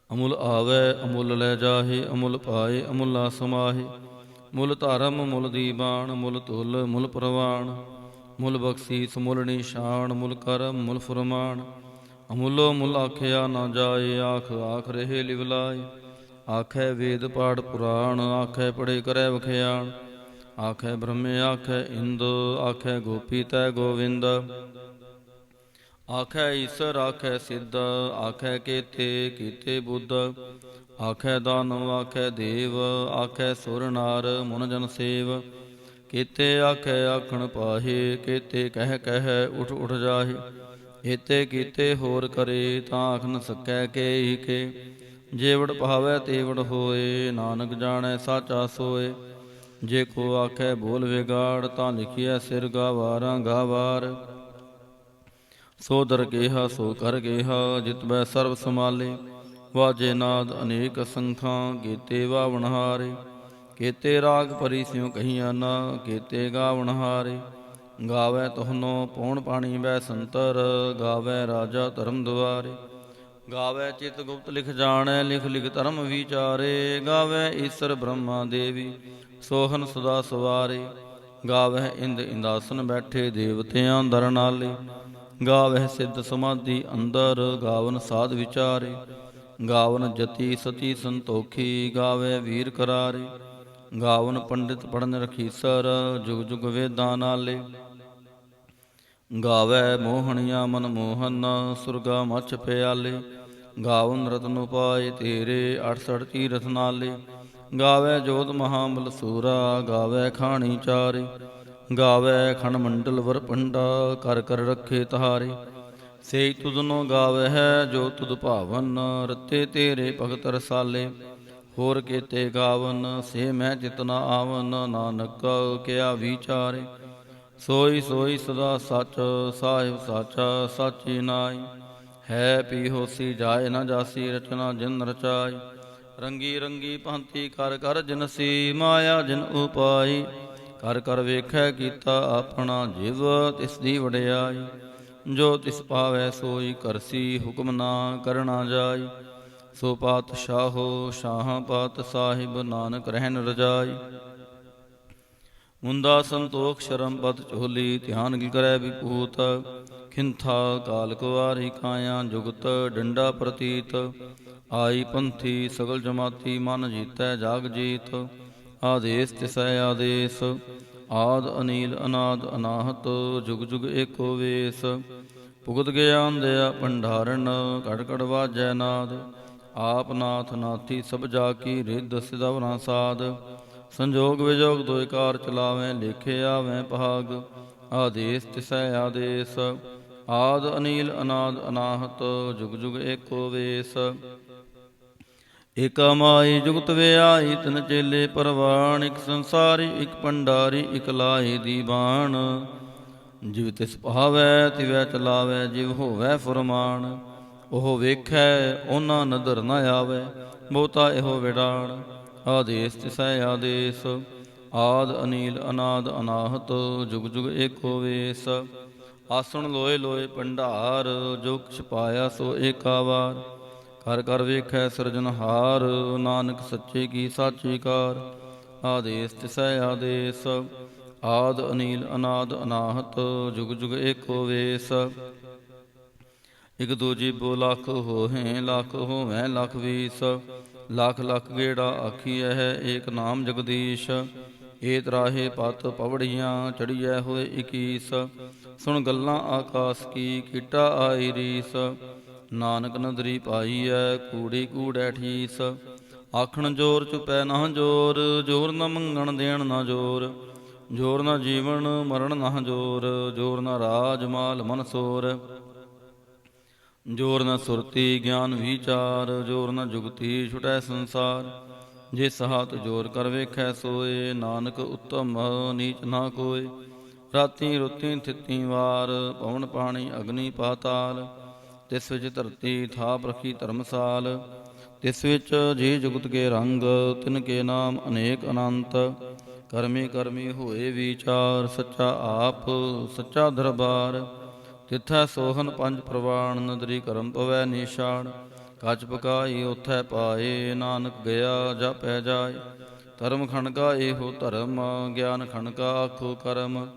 ਅਮੁੱਲ ਆਵੈ ਅਮੁੱਲ ਲੈ ਜਾਹੇ। ਅਮੁੱਲ ਪਾਏ ਅਮੁੱਲਾ ਸਮਾਹੇ। ਮੁੱਲ ਧਰਮ ਮੁੱਲ ਦੀਬਾਨ, ਮੁੱਲ ਤੁਲ ਮੁੱਲ ਪ੍ਰਵਾਨ। ਮੁੱਲ ਬਖਸ਼ੀਸ ਮੁੱਲ ਨਿਸ਼ਾਨ, ਮੁੱਲ ਕਰਮ ਮੁੱਲ ਫੁਰਮਾਨ। ਅਮੁੱਲੋ ਮੁੱਲ ਆਖਿਆ ਨਾ ਜਾਏ, ਆਖ ਆਖ ਰਹੇ ਲਿਵ ਲਾਏ। ਆਖੈ ਵੇਦ ਪਾਠ ਪੁਰਾਣ, ਆਖੈ ਪੜ੍ਹੇ ਕਰੈ ਵਖਿਆਣ। ਆਖੈ ਬ੍ਰਹਮੇ ਆਖੈ ਇੰਦ, ਆਖੈ ਗੋਪੀ ਤੈ ਗੋਵਿੰਦ। ਆਖੈ ਈਸਰ ਆਖੈ ਸਿੱਧ, ਆਖੈ ਕੇਤੇ ਕੀਤੇ ਬੁੱਧ। ਆਖੈ ਦਾਨਵ ਆਖੈ ਦੇਵ, ਆਖੈ ਸੁਰ ਨਾਰ ਮੁਨ ਜਨ ਸੇਵ। ਕੇਤੇ ਆਖੈ ਆਖਣ ਪਾਹੇ, ਕੇਤੇ ਕਹਿ ਕਹਿ ਉਠ ਉਠ ਜਾਹੇ। ਏਤੇ ਕੀਤੇ ਹੋਰ ਕਰੇ, ਤਾਂ ਆਖ ਨ ਸਕੈ ਕੇ ਕੇ। ਜੇਵੜ ਭਾਵੈ ਤੇਵੜ ਹੋਏ, ਨਾਨਕ ਜਾਣੈ ਸਾਚਾ ਸੋਏ। ਜੇ ਕੋ ਆਖੈ ਬੋਲ ਵਿਗਾੜ, ਤਾਂ ਲਿਖਿਐ ਸਿਰ ਗਾਵਾਰਾਂ ਗਾਵਾਰ। ਸੋ ਦਰ ਗੇਹਾ ਸੋ ਕਰ ਗੇਹਾ, ਜਿਤ ਬੈ ਸਰਬ ਸਮਾਲੇ। ਵਾਜੇ ਨਾਦ ਅਨੇਕ ਸੰਖਾਂ, ਕੇਤੇ ਵਾਵਣਹਾਰੇ। ਕੇਤੇ ਰਾਗ ਭਰੀ ਸਿਉ ਕਹੀਆਂ ਨਾ, ਕੇਤੇ ਗਾਵਣਹਾਰੇ। ਗਾਵੈ ਤੁਹਨੋ ਪੌਣ ਪਾਣੀ ਬੈ ਸੰਤਰ, ਗਾਵੈ ਰਾਜਾ ਧਰਮ ਦੁਆਰੇ। ਗਾਵੈ ਚਿਤ ਗੁਪਤ ਲਿਖ ਜਾਣੈ, ਲਿਖ ਲਿਖ ਧਰਮ ਵਿਚਾਰੇ। ਗਾਵੈ ਈਸਰ ਬ੍ਰਹਮਾ ਦੇਵੀ, ਸੋਹਨ ਸਦਾ ਸਵਾਰੇ। ਗਾਵਹਿ ਇੰਦ ਇੰਦਾਸਨ ਬੈਠੇ, ਦੇਵਤਿਆਂ ਦਰ ਨਾਲੇ। ਗਾਵਹਿ ਸਿੱਧ ਸਮਾਧੀ ਅੰਦਰ, ਗਾਵਨ ਸਾਧ ਵਿਚਾਰੇ। ਗਾਵਨ ਜਤੀ ਸਤੀ ਸੰਤੋਖੀ, ਗਾਵੈ ਵੀਰ ਕਰਾਰੇ। ਗਾਵਨ ਪੰਡਿਤ ਪੜਨ ਰਖੀਸਰ, ਜੁਗ ਜੁਗ ਵੇਦਾਂ ਨਾਲੇ। ਗਾਵੈ ਮੋਹਣੀਆਂ ਮਨ ਮੋਹਨ, ਸੁਰਗਾ ਮਛ ਪਿਆਲੇ। ਗਾਵਨ ਰਤਨ ਉਪਾਏ ਤੇਰੇ, 68 ਤੀਰਥ ਨਾਲੇ। ਗਾਵੈ ਜੋਤ ਮਹਾਬਲ ਸੂਰਾ, ਗਾਵੈ ਖਾਣੀ ਚਾਰੇ। ਗਾਵੈ ਖਣ ਮੰਡਲ ਵਰ ਪੰਡਾ, ਕਰ ਕਰ ਰੱਖੇ ਤਹਾਰੇ। ਸੇਈ ਤੁਧਨੋ ਗਾਵਹਿ ਜੋ ਤੁਧ ਭਾਵਨ, ਰਤੇ ਤੇਰੇ ਭਗਤ ਰਸਾਲੇ। ਹੋਰ ਕੇਤੇ ਗਾਵਨ ਸੇ ਮੈਂ ਚਿਤ ਨ ਆਵਨ, ਨਾਨਕ ਕਿਆ ਵਿਚਾਰੇ। ਸੋਈ ਸੋਈ ਸਦਾ ਸੱਚ, ਸਾਹਿਬ ਸਾਚਾ ਸਾਚੀ ਨਾਈ। ਹੈ ਪੀ ਹੋਸੀ ਜਾਏ ਨਾ ਜਾਸੀ, ਰਚਨਾ ਜਿਨ ਰਚਾਈ। ਰੰਗੀ ਰੰਗੀ ਭਾਂਤੀ ਕਰ ਕਰ ਜਿਨਸੀ, ਮਾਇਆ ਜਿਨ ਉਪਾਈ। ਕਰ ਕਰ ਵੇਖੈ ਕੀਤਾ ਆਪਣਾ, ਜਿਵ ਤਿਸ ਦੀ ਵਡਿਆਈ। ਜੋ ਤਿਸ ਪਾਵੈ ਸੋਈ ਕਰਸੀ, ਹੁਕਮ ਨਾ ਕਰਨਾ ਜਾਈ। ਸੋ ਪਾਤਸ਼ਾਹੋ ਸ਼ਾਹਾਂ ਪਾਤ ਸਾਹਿਬ, ਨਾਨਕ ਰਹਿਨ ਰਜਾਈ। ਮੁੰਦਾ ਸੰਤੋਖ ਸ਼ਰਮ ਪਤ ਝੋਲੀ, ਧਿਆਨ ਗਿ ਕਰੈ ਵਿਭੂਤ। ਖਿੰਥਾ ਕਾਲ ਕੁਵਾਰੀ ਕਾਇਆ, ਜੁਗਤ ਡੰਡਾ ਪ੍ਰਤੀਤ। ਆਈ ਪੰਥੀ ਸਗਲ ਜਮਾਤੀ, ਮਨ ਜੀਤੈ ਜਾਗ ਜੀਤ। ਆਦੇਸ ਤਿਸੈ ਆਦੇਸ, ਆਦ ਅਨੀਲ ਅਨਾਦ ਅਨਾਹਤ। ਜੁਗ ਜੁਗ ਏਕੋ ਵੇਸ, ਭੁਗਤ ਗਿਆਨ ਦਿਆ ਭੰਡਾਰਨ। ਘੜ ਘੜ ਵਾਜੈ ਨਾਦ, ਆਪ ਨਾਥ ਨਾਥੀ ਸਭ ਜਾ ਕੀ। ਰਿੱਧ ਸਿਧਵਨਾ ਸਾਧ, ਸੰਜੋਗ ਵਿਜੋਗ ਦੋਇ ਕਾਰ ਚਲਾਵੈ। ਲੇਖੇ ਆਵੈ ਭਾਗ, ਆਦੇਸ ਤਿਸੈ ਆਦੇਸ। ਆਦ ਅਨੀਲ ਅਨਾਦ ਅਨਾਹਤ, ਜੁਗ ਜੁਗ ਏਕੋ ਵੇਸ। ਏਕਾ ਮਾਈ ਜੁਗਤ ਵਿਆਈ, ਤਿਨ ਚੇਲੇ ਪਰਵਾਣ। ਇਕ ਸੰਸਾਰੀ ਇਕ ਭੰਡਾਰੀ, ਇਕ ਲਾਹੀ ਦੀਵਾਨ। ਜਿਵ ਤਿਸ ਭਾਵੈ ਤਿਵੈ ਚਲਾਵੈ, ਜਿਵ ਹੋਵੈ ਫੁਰਮਾਨ। ਉਹ ਵੇਖੈ ਉਹਨਾਂ ਨਦਰ ਨ ਆਵੈ, ਬਹੁਤਾ ਇਹੋ ਵਿਡਾਣ। ਆਦੇਸ ਤਿਸੈ ਆਦੇਸ, ਆਦ ਅਨੀਲ ਅਨਾਦ ਅਨਾਹਤ। ਜੁਗ ਜੁਗ ਏਕੋ ਵੇਸ। ਆਸਣ ਲੋਏ ਲੋਏ ਭੰਡਾਰ, ਜੋ ਕਿਛ ਪਾਇਆ ਸੋ ਏਕਾ ਵਾਰ। ਕਰ ਕਰ ਵੇਖੈ ਸਿਰਜਨਹਾਰ, ਨਾਨਕ ਸੱਚੇ ਕੀ ਸਾਚੀ ਕਾਰ। ਆਦੇਸ ਤਿਸੈ ਆਦੇਸ, ਆਦ ਅਨੀਲ ਅਨਾਦ ਅਨਾਹਤ। ਜੁਗ ਜੁਗ ਏਕੋ ਵੇਸ। ਇਕ ਦੂਜੀ ਬੋ ਲੱਖ ਹੋਹੈ, ਲੱਖ ਹੋਵੈ ਲੱਖ ਵੀਸ। ਲੱਖ ਲੱਖ ਗੇੜਾ ਆਖੀਐ, ਏਕ ਨਾਮ ਜਗਦੀਸ਼। ਏ ਤਰਾਹੇ ਪਤ ਪਵੜੀਆਂ, ਚੜੀਐ ਹੋਏ 21। ਸੁਣ ਗੱਲਾਂ ਆਕਾਸ ਕੀ, ਕੀਟਾ ਆਈ ਰੀਸ। ਨਾਨਕ ਨਦਰੀ ਪਾਈਐ, ਕੂੜੀ ਕੂੜੈ ਠੀਸ। ਆਖਣ ਜੋਰ ਚੁਪੈ ਨਾ ਜੋਰ, ਜੋਰ ਨ ਮੰਗਣ ਦੇਣ ਨਾ ਜੋਰ। ਜੋਰ ਨ ਜੀਵਨ ਮਰਨ ਨਾ ਜੋਰ, ਜੋਰ ਨ ਰਾਜ ਮਾਲ ਮਨਸੋਰ। ਜੋਰ ਨ ਸੁਰਤੀ ਗਿਆਨ ਵਿਚਾਰ, ਜੋਰ ਨ ਜੁਗਤੀ ਛੁਟੈ ਸੰਸਾਰ। ਜਿਸ ਹੱਥ ਜੋਰ ਕਰ ਵੇਖੈ ਸੋਏ, ਨਾਨਕ ਉੱਤਮ ਨੀਚ ਨਾ ਕੋਇ। ਰਾਤੀ ਰੁਤੀ ਥਿਤੀ ਵਾਰ, ਪਵਨ ਪਾਣੀ ਅਗਨੀ ਪਾਤਾਲ। ਤਿਸ ਵਿੱਚ ਧਰਤੀ ਥਾਪ ਰਖੀ ਧਰਮਸਾਲ। ਤਿਸ ਵਿੱਚ ਜੀ ਜੁਗਤ ਕੇ ਰੰਗ, ਤਿਨ ਕੇ ਨਾਮ ਅਨੇਕ ਅਨੰਤ। ਕਰਮੀ ਕਰਮੀ ਹੋਏ ਵਿਚਾਰ, ਸੱਚਾ ਆਪ ਸੱਚਾ ਦਰਬਾਰ। ਤਿਥੈ ਸੋਹਨ ਪੰਜ ਪ੍ਰਵਾਣ, ਨਦਰੀ ਕਰਮ ਪਵੈ ਨਿਸ਼ਾਨ। ਕੱਚ ਪਕਾਈ ਓਥੈ ਪਾਏ, ਨਾਨਕ ਗਿਆ ਜਾਪੈ ਜਾਏ। ਧਰਮ ਖਣਕਾ ਇਹੋ ਧਰਮ, ਗਿਆਨ ਖਣਕਾ ਆਖੋ ਕਰਮ।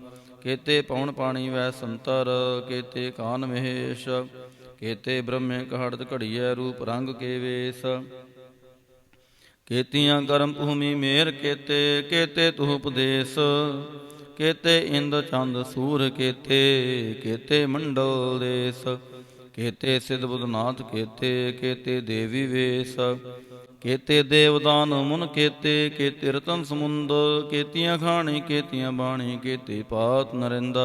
ਕੇਤੇ ਪਵਨ ਪਾਣੀ ਵੈ ਸੰਤਰ, ਕੇਤੇ ਕਾਨ ਮਹੇਸ਼। ਕੇਤੇ ਬ੍ਰਹਮੇ ਕਹੜਤ ਘੜੀਐ, ਰੂਪ ਰੰਗ ਕੇ ਵੇਸ। ਕੇਤੀਆਂ ਕਰਮ ਭੂਮੀ ਮੇਰ ਕੇਤੇ, ਕੇਤੇ ਤੁਹ ਉਪਦੇਸ। ਕੇਤੇ ਇੰਦ ਚੰਦ ਸੂਰ ਕੇਤੇ, ਕੇਤੇ ਮੰਡਲ ਦੇਸ। ਕੇਤੇ ਸਿਧ ਬੁਧਨਾਥ ਕੇਤੇ, ਕੇਤੇ ਦੇਵੀ ਵੇਸ। ਕੇਤੇ ਦੇਵਦਾਨ ਮੁਨ ਕੇਤੇ, ਕੇਤੇ ਰਤਨ ਸਮੁੰਦ। ਕੇਤੀਆਂ ਖਾਣੀ ਕੇਤੀਆਂ ਬਾਣੀ, ਕੇਤੇ ਪਾਤ ਨਰਿੰਦ।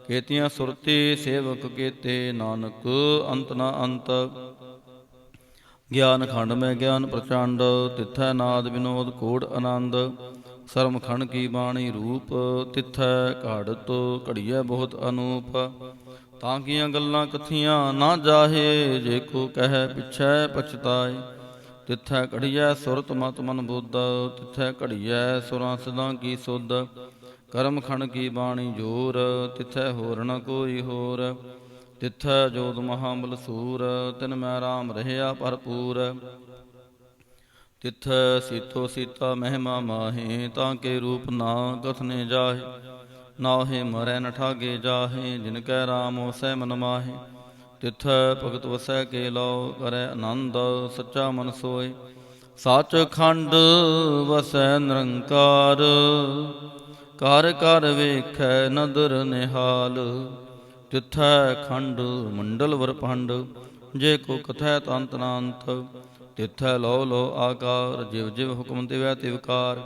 ਕੇਤੀਆਂ ਸੁਰਤੀ ਸੇਵਕ ਕੇਤੇ, ਨਾਨਕ ਅੰਤ ਨਾ ਅੰਤ। ਗਿਆਨ ਖੰਡ ਮੈਂ ਗਿਆਨ ਪ੍ਰਚੰਡ, ਤਿਥੈ ਨਾਦ ਵਿਨੋਦ ਕੋੜ ਆਨੰਦ। ਸਰਮ ਖੰਡ ਕੀ ਬਾਣੀ ਰੂਪ, ਤਿਥੈ ਘਾੜਤ ਘੜੀਐ ਬਹੁਤ ਅਨੂਪ। ਤਾਂ ਕੀਆਂ ਗੱਲਾਂ ਕਥੀਆਂ ਨਾ ਜਾਹੇ, ਜੇ ਕੋ ਕਹਿ ਪਿਛੈ ਪਛਤਾਏ। ਤਿਥੈ ਘੜੀਐ ਸੁਰਤ ਮਤ ਮਨ ਬੁੱਧ, ਤਿਥੈ ਘੜੀਐ ਸੁਰਾਂ ਸਿਧਾਂ ਕੀ ਸੁਧ। ਕਰਮ ਖੰਡ ਕੀ ਬਾਣੀ ਜੋਰ, ਤਿਥੈ ਹੋਰ ਨ ਕੋਈ ਹੋਰ। ਤਿਥੈ ਜੋਤ ਮਹਾਬਲ ਸੂਰ, ਤਿਨ ਮੈਂ ਰਾਮ ਰਹਿਆ ਭਰਪੂਰ। ਤਿਥੈ ਸੀਤੋ ਸੀਤਾ ਮਹਿਮਾ ਮਾਹੇ, ਤਾਂ ਕੇ ਰੂਪ ਨਾ ਕਥਨੇ ਜਾਹੇ। ਨਾਹੇ ਮਰੈ ਨ ਠਾਗੇ ਜਾਹੇ, ਜਿਨ ਕੈ ਰਾਮ ਵਸੈ ਮਨ ਮਾਹੇ। ਤਿਥੈ ਭਗਤ ਵਸੈ ਕੇ ਲਉ, ਕਰੈ ਆਨੰਦ ਸੱਚਾ ਮਨ ਸੋਏ। ਸੱਚ ਖੰਡ ਵਸੈ ਨਿਰੰਕਾਰ, ਕਰ ਕਰ ਵੇਖੈ ਨਦਰ ਨਿਹਾਲ। ਤਿਥੈ ਖੰਡ ਮੰਡਲ ਵਰਪੰਡ, ਜੇ ਕੋ ਕਥੈ ਤੰਤ ਨਾੰਤ। ਤਿਥੈ ਲਉ ਲਉ ਆਕਾਰ, ਜਿਵ ਜਿਵ ਹੁਕਮ ਦਿਵੈ ਤਿਵਕਾਰ।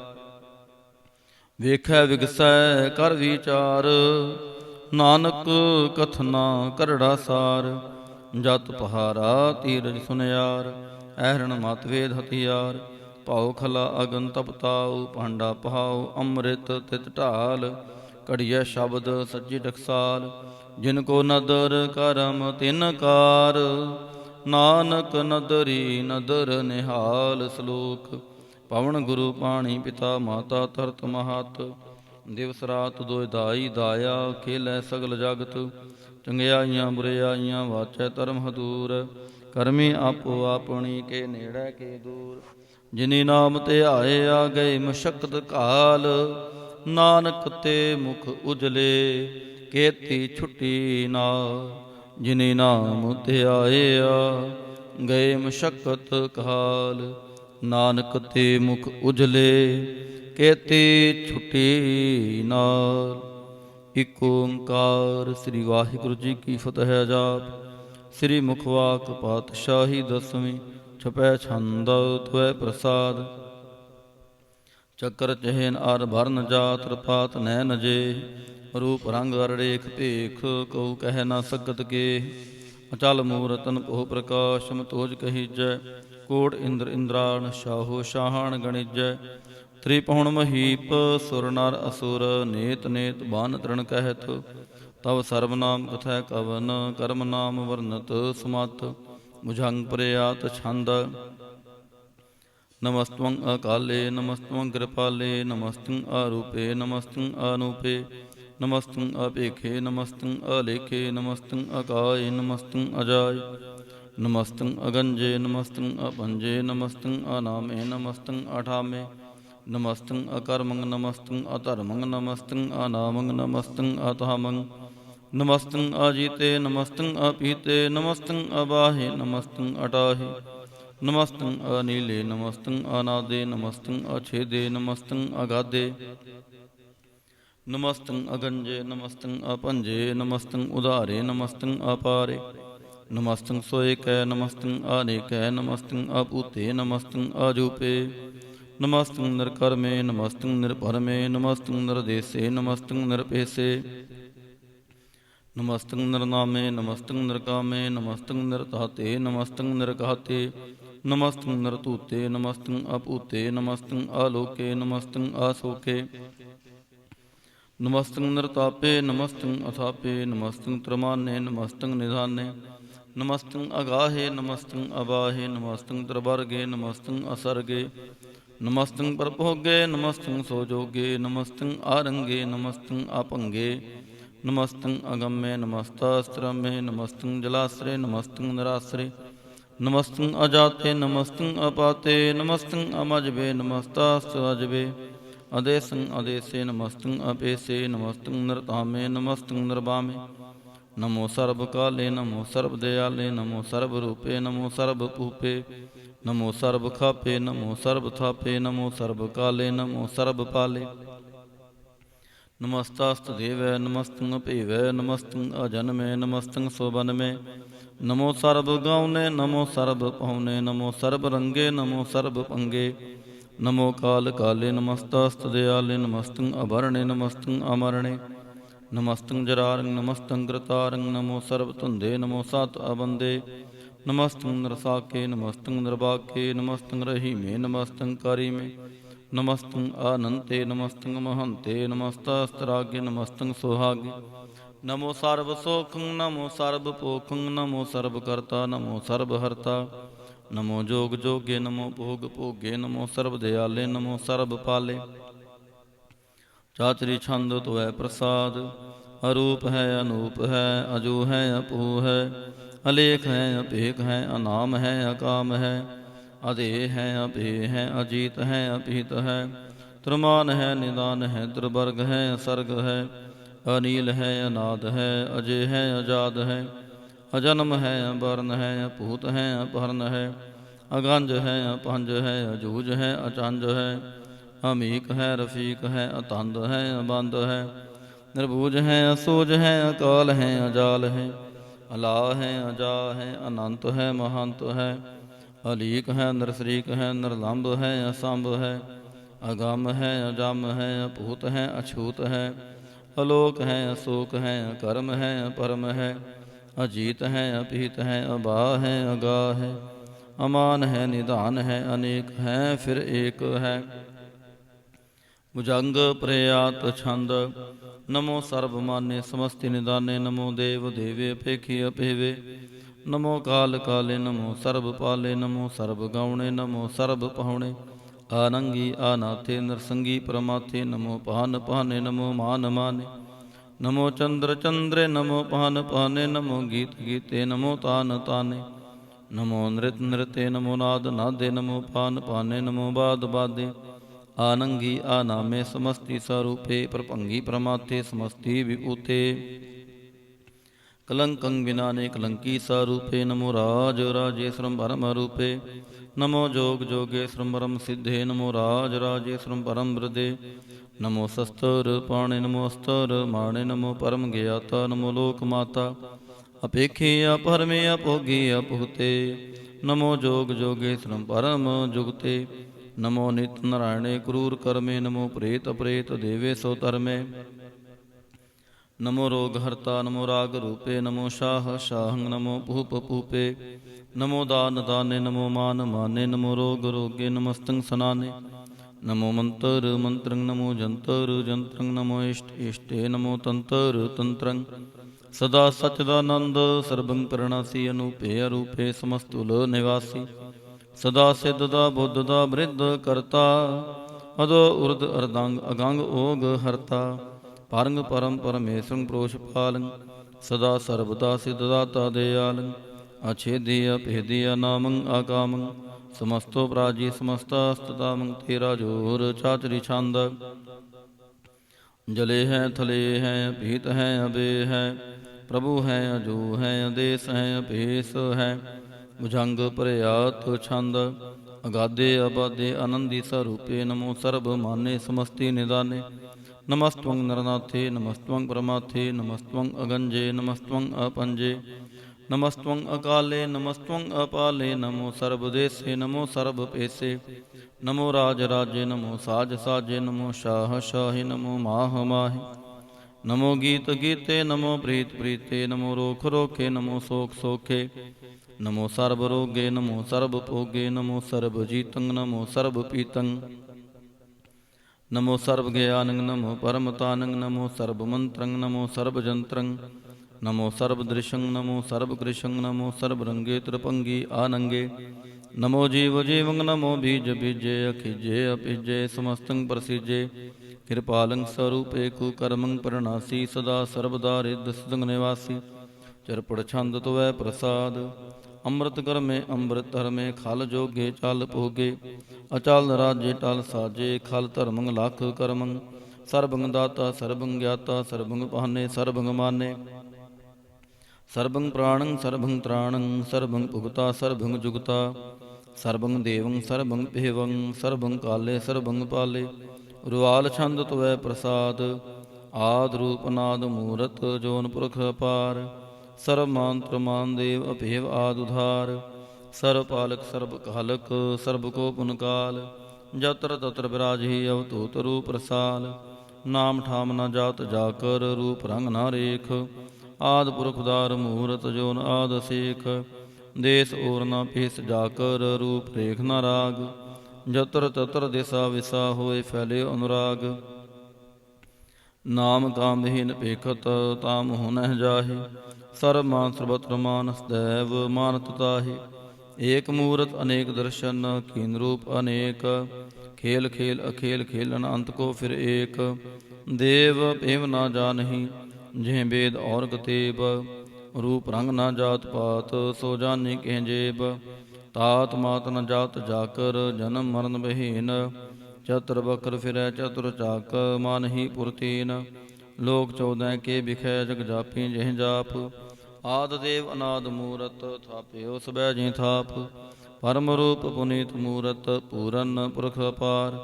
ਵੇਖੈ ਵਿਗਸੈ ਕਰ ਵਿਚਾਰ, ਨਾਨਕ ਕਥਨਾ ਕਰੜਾ ਸਾਰ। ਜਤ ਪਹਾਰਾ ਧੀਰਜ ਸੁਨਿਆਰ, ਐਰਣ ਮਤ ਵੇਦ ਹਥਿਆਰ। ਭਾਉ ਖਲਾ ਅਗਨ ਤਪ ਤਾਉ, ਭਾਂਡਾ ਪਹਾਉ ਅੰਮ੍ਰਿਤ ਤਿਤ ਢਾਲ। ਘੜੀਐ ਸ਼ਬਦ ਸੱਚੀ ਟਕਸਾਲ। ਜਿਨ ਕੋ ਨਦਰ ਕਰਮ ਤਿਨ ਕਾਰ, ਨਾਨਕ ਨਦਰੀ ਨਦਰ ਨਿਹਾਲ। ਸ਼ਲੋਕ। ਪਵਨ ਗੁਰੂ ਪਾਣੀ ਪਿਤਾ ਮਾਤਾ ਧਰਤ ਮਹਤ, ਦਿਵਸ ਰਾਤ ਦੋਇ ਦਾਈ ਦਾਇਆ ਖੇਲੈ ਸਗਲ ਜਗਤ। ਚੰਗਿਆਈਆਂ ਬੁਰਿਆਈਆਂ ਵਾਚੈ ਧਰਮ ਹਦੂਰ, ਕਰਮੀ ਆਪੋ ਆਪਣੀ ਕੇ ਨੇੜੇ ਕੇ ਦੂਰ। ਜਿਨੀ ਨਾਮ ਧਿਆਇਆ ਗਏ ਮਸ਼ਕਤ ਘਾਲ, ਨਾਨਕ ਤੇ ਮੁਖ ਉਜਲੇ ਕੇਤੀ ਛੁੱਟੀ ਨਾਲ। ਜਿਨੀ ਨਾਮ ਧਿਆਇਆ ਗਏ ਮਸ਼ਕਤ ਘਾਲ, ਨਾਨਕ ਤੇ ਮੁਖ ਉਜਲੇ ਕੇਤੀ ਛੁੱਟੀ ਨਾਲ। ਇਕ ਓੰਕਾਰ। ਸ੍ਰੀ ਵਾਹਿਗੁਰੂ ਜੀ ਕੀ ਫਤਿਹ। ਜਾਪ। ਸ੍ਰੀ ਮੁਖਵਾਕ ਪਾਤਸ਼ਾਹੀ ਦਸਵੀਂ। ਛਪੈ ਛੰਦ ਤੁਐ ਪ੍ਰਸਾਦ, ਚੱਕਰ ਚਿਹਨ ਅਰ ਭਰਨ ਜਾਤ। ਪਾਤ ਨੈਨ ਜੇ ਰੂਪ ਰੰਗ ਅਰ ਰੇਖ ਭੇਖ, ਕਹੂ ਕਹਿ ਨਾ ਸਕਤ ਕੇ। ਅਚਲ ਮੂਰਤਨ ਭਉ ਪ੍ਰਕਾਸ਼, ਮਤੋਜ ਕਹੀਜੈ। ਕੋਟ ਇੰਦਰ ਇੰਦਰਾਣ, ਸ਼ਾਹੋ ਸ਼ਾਹਣ ਗਣਿਜੈ। ਤ੍ਰਿਪਹੁਣ ਮਹੀਪ ਸੁਰ ਨਰ ਅਸੁਰ, ਨੇਤ ਨੇਤ ਬਾਨ ਤ੍ਰਿਣ ਕਹਿਤ। ਤਵ ਸਰਬ ਨਾਮ ਕਥੈ ਕਵਨ, ਕਰਮ ਨਾਮ ਵਰਨਤ ਸਮਤ। ਭੁਜੰਗ ਪ੍ਰਯਾਤ ਛੰਦ। ਨਮਸਤੰ ਅਕਾਲੇ ਨਮਸਤੰ ਕਿਰਪਾਲੇ, ਨਮਸਤੰ ਆਰੂਪੇ ਨਮਸਤੰ ਅਨੂਪੇ। ਨਮਸਤੰ ਅਭੇਖੇ ਨਮਸਤੰ ਅਲੇਖੇ, ਨਮਸਤੰ ਅਕਾਏ ਨਮਸਤੰ ਅਜਾਏ। ਨਮਸਤੰ ਅਗੰਜੇ ਨਮਸਤੰ ਅਪੰਜੇ, ਨਮਸਤੰ ਅਨਾਮੇ ਨਮਸਤੰ ਅਠਾਮੇ। ਨਮਸਤੰ ਅਕਰਮੰ ਨਮਸਤੰ ਅਧਰਮੰ, ਨਮਸਤੰ ਅਨਾਮੰ ਨਮਸਤੰ ਅਧਾਮੰ। ਨਮਸਤੰ ਅਜੀਤੇ ਨਮਸਤੰ ਅਪੀਤੇ, ਨਮਸਤੰ ਅਬਾਹੇ ਨਮਸਤੰ ਅਟਾਹੇ। ਨਮਸਤੰ ਅਨੀਲੇ ਨਮਸਤੰ ਅਨਾਦੇ, ਨਮਸਤੰ ਅਛੇਦੇ ਨਮਸਤੰ ਅਗਾਧੇ। ਨਮਸਤੰ ਅਗੰਜੇ ਨਮਸਤੰ ਅਪੰਜੇ, ਨਮਸਤੰ ਉਦਾਰੇ ਨਮਸਤੰ ਅਪਾਰੇ। ਨਮਸਤੰ ਸੋਇਕੈ ਨਮਸਤੰ ਅਨੇਕੈ, ਨਮਸਤੰ ਅਪੂਤੇ ਨਮਸਤੰ ਅਜੂਪੇ। ਨਮਸਤੰ ਨਿਰਕਰਮੇ ਨਮਸਤੰ ਨਿਰਭਰਮੇ, ਨਮਸਤੰ ਨਿਰਦੇਸੇ ਨਮਸਤੰ ਨਿਰਪੇਸੇ। ਨਮਸਤੰ ਨਿਰਨਾਮੇ ਨਮਸਤੰ ਨਿਰਕਾਮੇ, ਨਮਸਤੰ ਨਿਰਧਾਤੇ ਨਮਸਤੰ ਨਿਰਘਾਤੇ। ਨਮਸਤੰ ਨਿਰਧੂਤੇ ਨਮਸਤੰ ਅਭੂਤੇ, ਨਮਸਤੰ ਆਲੋਕੇ ਨਮਸਤੰ ਆਸੋਕੇ। ਨਮਸਤੰ ਨਿਰਤਾਪੇ ਨਮਸਤੰ ਅਥਾਪੇ, ਨਮਸਤੰ ਤ੍ਰਮਾਨੇ ਨਮਸਤੰ ਨਿਧਾਨੇ। ਨਮਸਤੰ ਅਗਾਹੇ ਨਮਸਤੰ ਅਬਾਹੇ, ਨਮਸਤੰ ਤ੍ਰਵਰਗੇ ਨਮਸਤੰ ਅਸਰਗੇ। ਨਮਸਤੰ ਪਰਭੋਗੇ ਨਮਸਤੰ ਸੋਜੋਗੇ, ਨਮਸਤੰ ਆਰੰਗੇ ਨਮਸਤੰ ਆਪੰਗੇ। ਨਮਸਤੰ ਅਗੰਮੇ ਨਮਸਤਾਸਤਰਮੇ, ਨਮਸਤੰ ਜਲਾਸਰੇ ਨਮਸਤੰ ਨਿਰਾਸਰੇ। ਨਮਸਤੰ ਅਜਾਤੇ ਨਮਸਤੰ ਅਪਾਤੇ, ਨਮਸਤੰ ਅਮਜਬੇ ਨਮਸਤਾਸਤ ਅਜਬੇ। ਅਦੇਸੰ ਅਦੇਸੇ ਨਮਸਤੰ ਅਪੇਸੇ, ਨਮਸਤੰ ਨਿਰਤਾਮੇ ਨਮਸਤੰ ਨਿਰਬਾਮੇ। ਨਮੋ ਸਰਬ ਕਾਲੇ ਨਮੋ ਸਰਬ ਦਿਆਲੇ, ਨਮੋ ਸਰਬ ਰੂਪੇ ਨਮੋ ਸਰਬ ਭੂਪੇ। ਨਮੋ ਸਰਬ ਖਾਪੇ ਨਮੋ ਸਰਬ ਥਾਪੇ, ਨਮੋ ਸਰਬ ਕਾਲੇ ਨਮੋ ਸਰਬ ਪਾਲੇ। ਨਮਸਤਾਸਤ ਦੇਵੈ ਨਮਸਤੰ ਭੇਵੈ, ਨਮਸਤੰ ਅਜਨਮੇ ਨਮਸਤੰ ਸੋਬਨਮੇ। ਨਮੋ ਸਰਬ ਗਾਉਨੇ ਨਮੋ ਸਰਬ ਪਹੁਨੇ, ਨਮੋ ਸਰਬ ਰੰਗੇ ਨਮੋ ਸਰਬ ਭੰਗੇ। ਨਮੋ ਕਾਲ ਕਾਲੇ ਨਮਸਤਾਸਤ ਦਿਆਲੇ, ਨਮਸਤੰ ਅਭਰਣੇ ਨਮਸਤੰ ਅਮਰਣੇ। ਨਮਸਤੰ ਜਰਾਰੰ ਨਮਸਤੰ ਗ੍ਰਤਾਰੰ, ਨਮੋ ਸਰਬ ਧੁੰਦੇ ਨਮੋ ਸਤ ਅਬੰਦੇ। ਨਮਸਤੰ ਨਿਰਸਾਕੇ ਨਮਸਤੰ ਨਿਰਬਾਕੇ, ਨਮਸਤੰ ਰਹੀਮੇ ਨਮਸਤੰ ਕਾਰੀਮੇ। ਨਮਸਤੰ ਆਨੰਤੇ ਨਮਸਤੰ ਮਹੰਤੇ, ਨਮਸਤਾਸਤ ਰਾਗੇ ਨਮਸਤੰ ਸੁਹਾਗੇ। ਨਮੋ ਸਰਬ ਸੋਖੰ ਨਮੋ ਸਰਬ ਪੋਖੰ, ਨਮੋ ਸਰਬ ਕਰਤਾ ਨਮੋ ਸਰਬ ਹਰਤਾ। ਨਮੋ ਜੋਗ ਜੋਗੇ ਨਮੋ ਭੋਗ ਭੋਗੇ, ਨਮੋ ਸਰਬ ਦਿਆਲੇ ਨਮੋ ਸਰਬ ਪਾਲੇ। ਚਾਤਰੀ ਛੰਦ ਤੁਐ ਪ੍ਰਸਾਦ। ਅਰੂਪ ਹੈ ਅਨੂਪ ਹੈ, ਅਜੂ ਹੈ ਅਪੂ ਹੈ। ਅਲੇਖ ਹੈ ਅਭੇਖ ਹੈ, ਅਨਾਮ ਹੈ ਅਕਾਮ ਹੈ। ਅਦੇਹ ਹੈ ਅਭੇ ਹੈ, ਅਜੀਤ ਹੈ ਅਪੀਤ ਹੈ। ਤ੍ਰਮਾਨ ਹੈ ਨਿਦਾਨ ਹੈ, ਤ੍ਰਿਵਰਗ ਹੈ ਅਸਰਗ ਹੈ। ਅਨੀਲ ਹੈ ਅਨਾਦ ਹੈ, ਅਜੇ ਹੈ ਅਜਾਦ ਹੈ। ਅਜਨਮ ਹੈ ਅਬਰਨ ਹੈ, ਅਭੂਤ ਹੈ ਅਪਹਰਨ ਹੈ। ਅਗੰਜ ਹੈ ਅਪੰਜ ਹੈ, ਅਜੂਝ ਹੈ ਅਚੰਜ ਹੈ। ਅਮੀਕ ਹੈ ਰਫੀਕ ਹੈ, ਅਤੰਦ ਹੈ ਅਬੰਦ ਹੈ। ਨਿਰਭੂਜ ਹੈ ਅਸੂਝ ਹੈ, ਅਕਾਲ ਹੈ ਅਜਾਲ ਹੈ। ਅਲਾ ਹੈ ਅਜਾ ਹੈ, ਅਨੰਤ ਹੈ ਮਹੰਤ ਹੈ। ਅਲੀਕ ਹੈ ਨਿਰਸਰੀਕ ਹੈ, ਨਿਰਲੰਭ ਹੈ ਅਸੰਭ ਹੈ। ਅਗੰਮ ਹੈ ਅਜਮ ਹੈ, ਅਭੂਤ ਹੈ ਅਛੂਤ ਹੈ। ਅਲੋਕ ਹੈ ਅਸੋਕ ਹੈ, ਅਕਰਮ ਹੈ ਅਪਰਮ ਹੈ। ਅਜੀਤ ਹੈ ਅਪੀਤ ਹੈ, ਅਬਾਹ ਹੈ ਅਗਾਹ ਹੈ। ਅਮਾਨ ਹੈ ਨਿਧਾਨ ਹੈ, ਅਨੇਕ ਹੈ ਫਿਰ ਏਕ ਹੈ। भुजंग प्रयात छंद। नमो सर्वमान्य समस्ति निदाने। नमो देव देवे अपेखी अपेवे। नमो काल काले। नमो सर्व पाले। नमो सर्व गौणे। नमो सर्व पहुणे। आनंगी आनाथे नरसंगी परमाथे। नमो पान पाने। नमो मान माने। नमो चंद्र चंद्रे। नमो पान पाने। नमो गीत गीते। नमो तान ताने। नमो नृत नृते। नमो नाद नादे। नमो पान पाने। नमो बाद बादे। आनंगी आनामे समस्ति स्वरूपे। प्रभंगी प्रमाथे समस्ति विभूते। कलंकं विनाने कलंकी स्वरूपे। नमो राज राजेश्वरम परम रूपे। नमो जोग जोगेश्वरम परम सिद्धे। नमो राज राजेश्वरम परम वृद्धे। नमो शस्त्र पाणे। नमो अस्त्र माणे। नमो परम ज्ञाता। नमो लोक माता। अपेखे अपरमे अपोगे अपुगते। नमो जोग जोगेश्वरम परम जुगते। नमो नित्य नारायणे क्रूर कर्मे। नमो प्रेत प्रेत देवे सो धर्मे। नमो रोग हरता। नमो राग रूपे। नमो शाह शाहं। नमो भूप भूपे। नमो दान दाने। नमो मान माने। नमो रोग रोगे। नमस्तंग सनाने। नमो मंत्र मंत्रं। नमो जंतर जंत्रं। नमो इष्ट इष्टे। नमो तंत्र तंत्रं। सदा सच्चिदानंद सर्वं प्रणासी। अनूपे अरूपे समस्तुल निवासी। सदा सिद्धदा बुद्धदा वृद्ध करता। अदो उर्द अर्धांग अगंग ओग हरता। परंग परम परमेश्वरं प्रोषपालं। सदा सर्वदा सिद्धदाता दयालं। अछेदी अभेदी अनामं आकामं। समस्तो प्राजी समस्तास्ततामं। तेरा जोर चाचरी छंद। जले हैं थले हैं भीत हैं अबे हैं। प्रभु हैं अजो हैं आदेश हैं अपेस है। भुजंग प्रयात छंद। अगाधे अबाधे आनंदी स्वरूपे। नमो सर्व माने समस्ति निदाने। नमस्त्वं नरनाथे। नमस्त्वं परमाथे। नमस्त्वं अगंजे। नमस्त्वं अपंजे। नमस्त्वं अकाले। नमस्त्वं अपाले। नमो सर्वदेशे। नमो सर्वपेशे। नमो राज राजे। नमो साज साजे। नमो शाह शाहे। नमो माह माहे। नमो गीत गीते। नमो प्रीत प्रीते। नमो रोख रोखे। नमो शोक सोखे। नमो सर्व रोगे। नमो सर्व भोगे। नमो सर्व जीतं। नमो सर्व पीतं। नमो सर्व ज्ञानं। नमो परमतानं। नमो सर्व मंत्रं। नमो सर्व जंत्रं। नमो सर्व दृशं। नमो सर्व कृशं। नमो सर्व रंगे त्रिपंगी आनंगे। नमो जीव जीवं। नमो बीज बीजे अखिजे अपिजे समस्तं प्रसिजे। कृपालं स्वरूपे कुकर्मं प्रणासी। सदा सर्वदा रिद्ध सिद्धं निवासी। चरपड़ छंद तो वै प्रसाद। अमृत कर में अमृत धर में। खल जोगे चल पोगे। अचल राजे टल साजे। खल धर्मं लाख कर्मं। सर्वं दाता सर्वं ज्ञाता। सर्वं पाने सर्वं माने। सर्वं प्राणं सर्वं त्राणं। सर्वं भुगता सर्वं जुगता। सर्वं देवं सर्वं भेवं। सर्वं काले सर्वं पाले। रुआल छंद तो वै प्रसाद। आद रूप नाद मूरत जोन पुरख अपार। सर्व मंत्र मान देव अभेव आद उधार। सर्व पालक सर्व कालक। सर्व को पुनकाल। जत्र तत्र विराजहि अवतूत रूप रसाल। नाम ठाम न जात जाकर। रूप रंग न रेख। आद पुरख उदार मूरत जोन आद सेख। देश और न पेश जाकर। रूप रेख न राग। जत्र तत्र दिशा विसा होए फैले अनुराग। नाम काम विहीन पेखत ताम हो न जाहे। सर्व मान सर्वत्र मानस दैव मानत ताहे। एक मूरत अनेक दर्शन। कीन रूप अनेक। खेल खेल अखेल खेलन अंत को फिर एक। देव प्रेम न जानहि जिह वेद और कतेब। रूप रंग न जात पात सो जाने कह जेब। तात मात न जात जाकर जन्म मरण बहीन। चतुर बकर फिरै चतुर चाक मानहि पुरतीन। लोक 14 के बिखै जग जापी जह जाप। आद देव अनाद मूरत थाप्यो सबै जी थाप। परम रूप पुनीत मूरत पूरन पुरख अपार।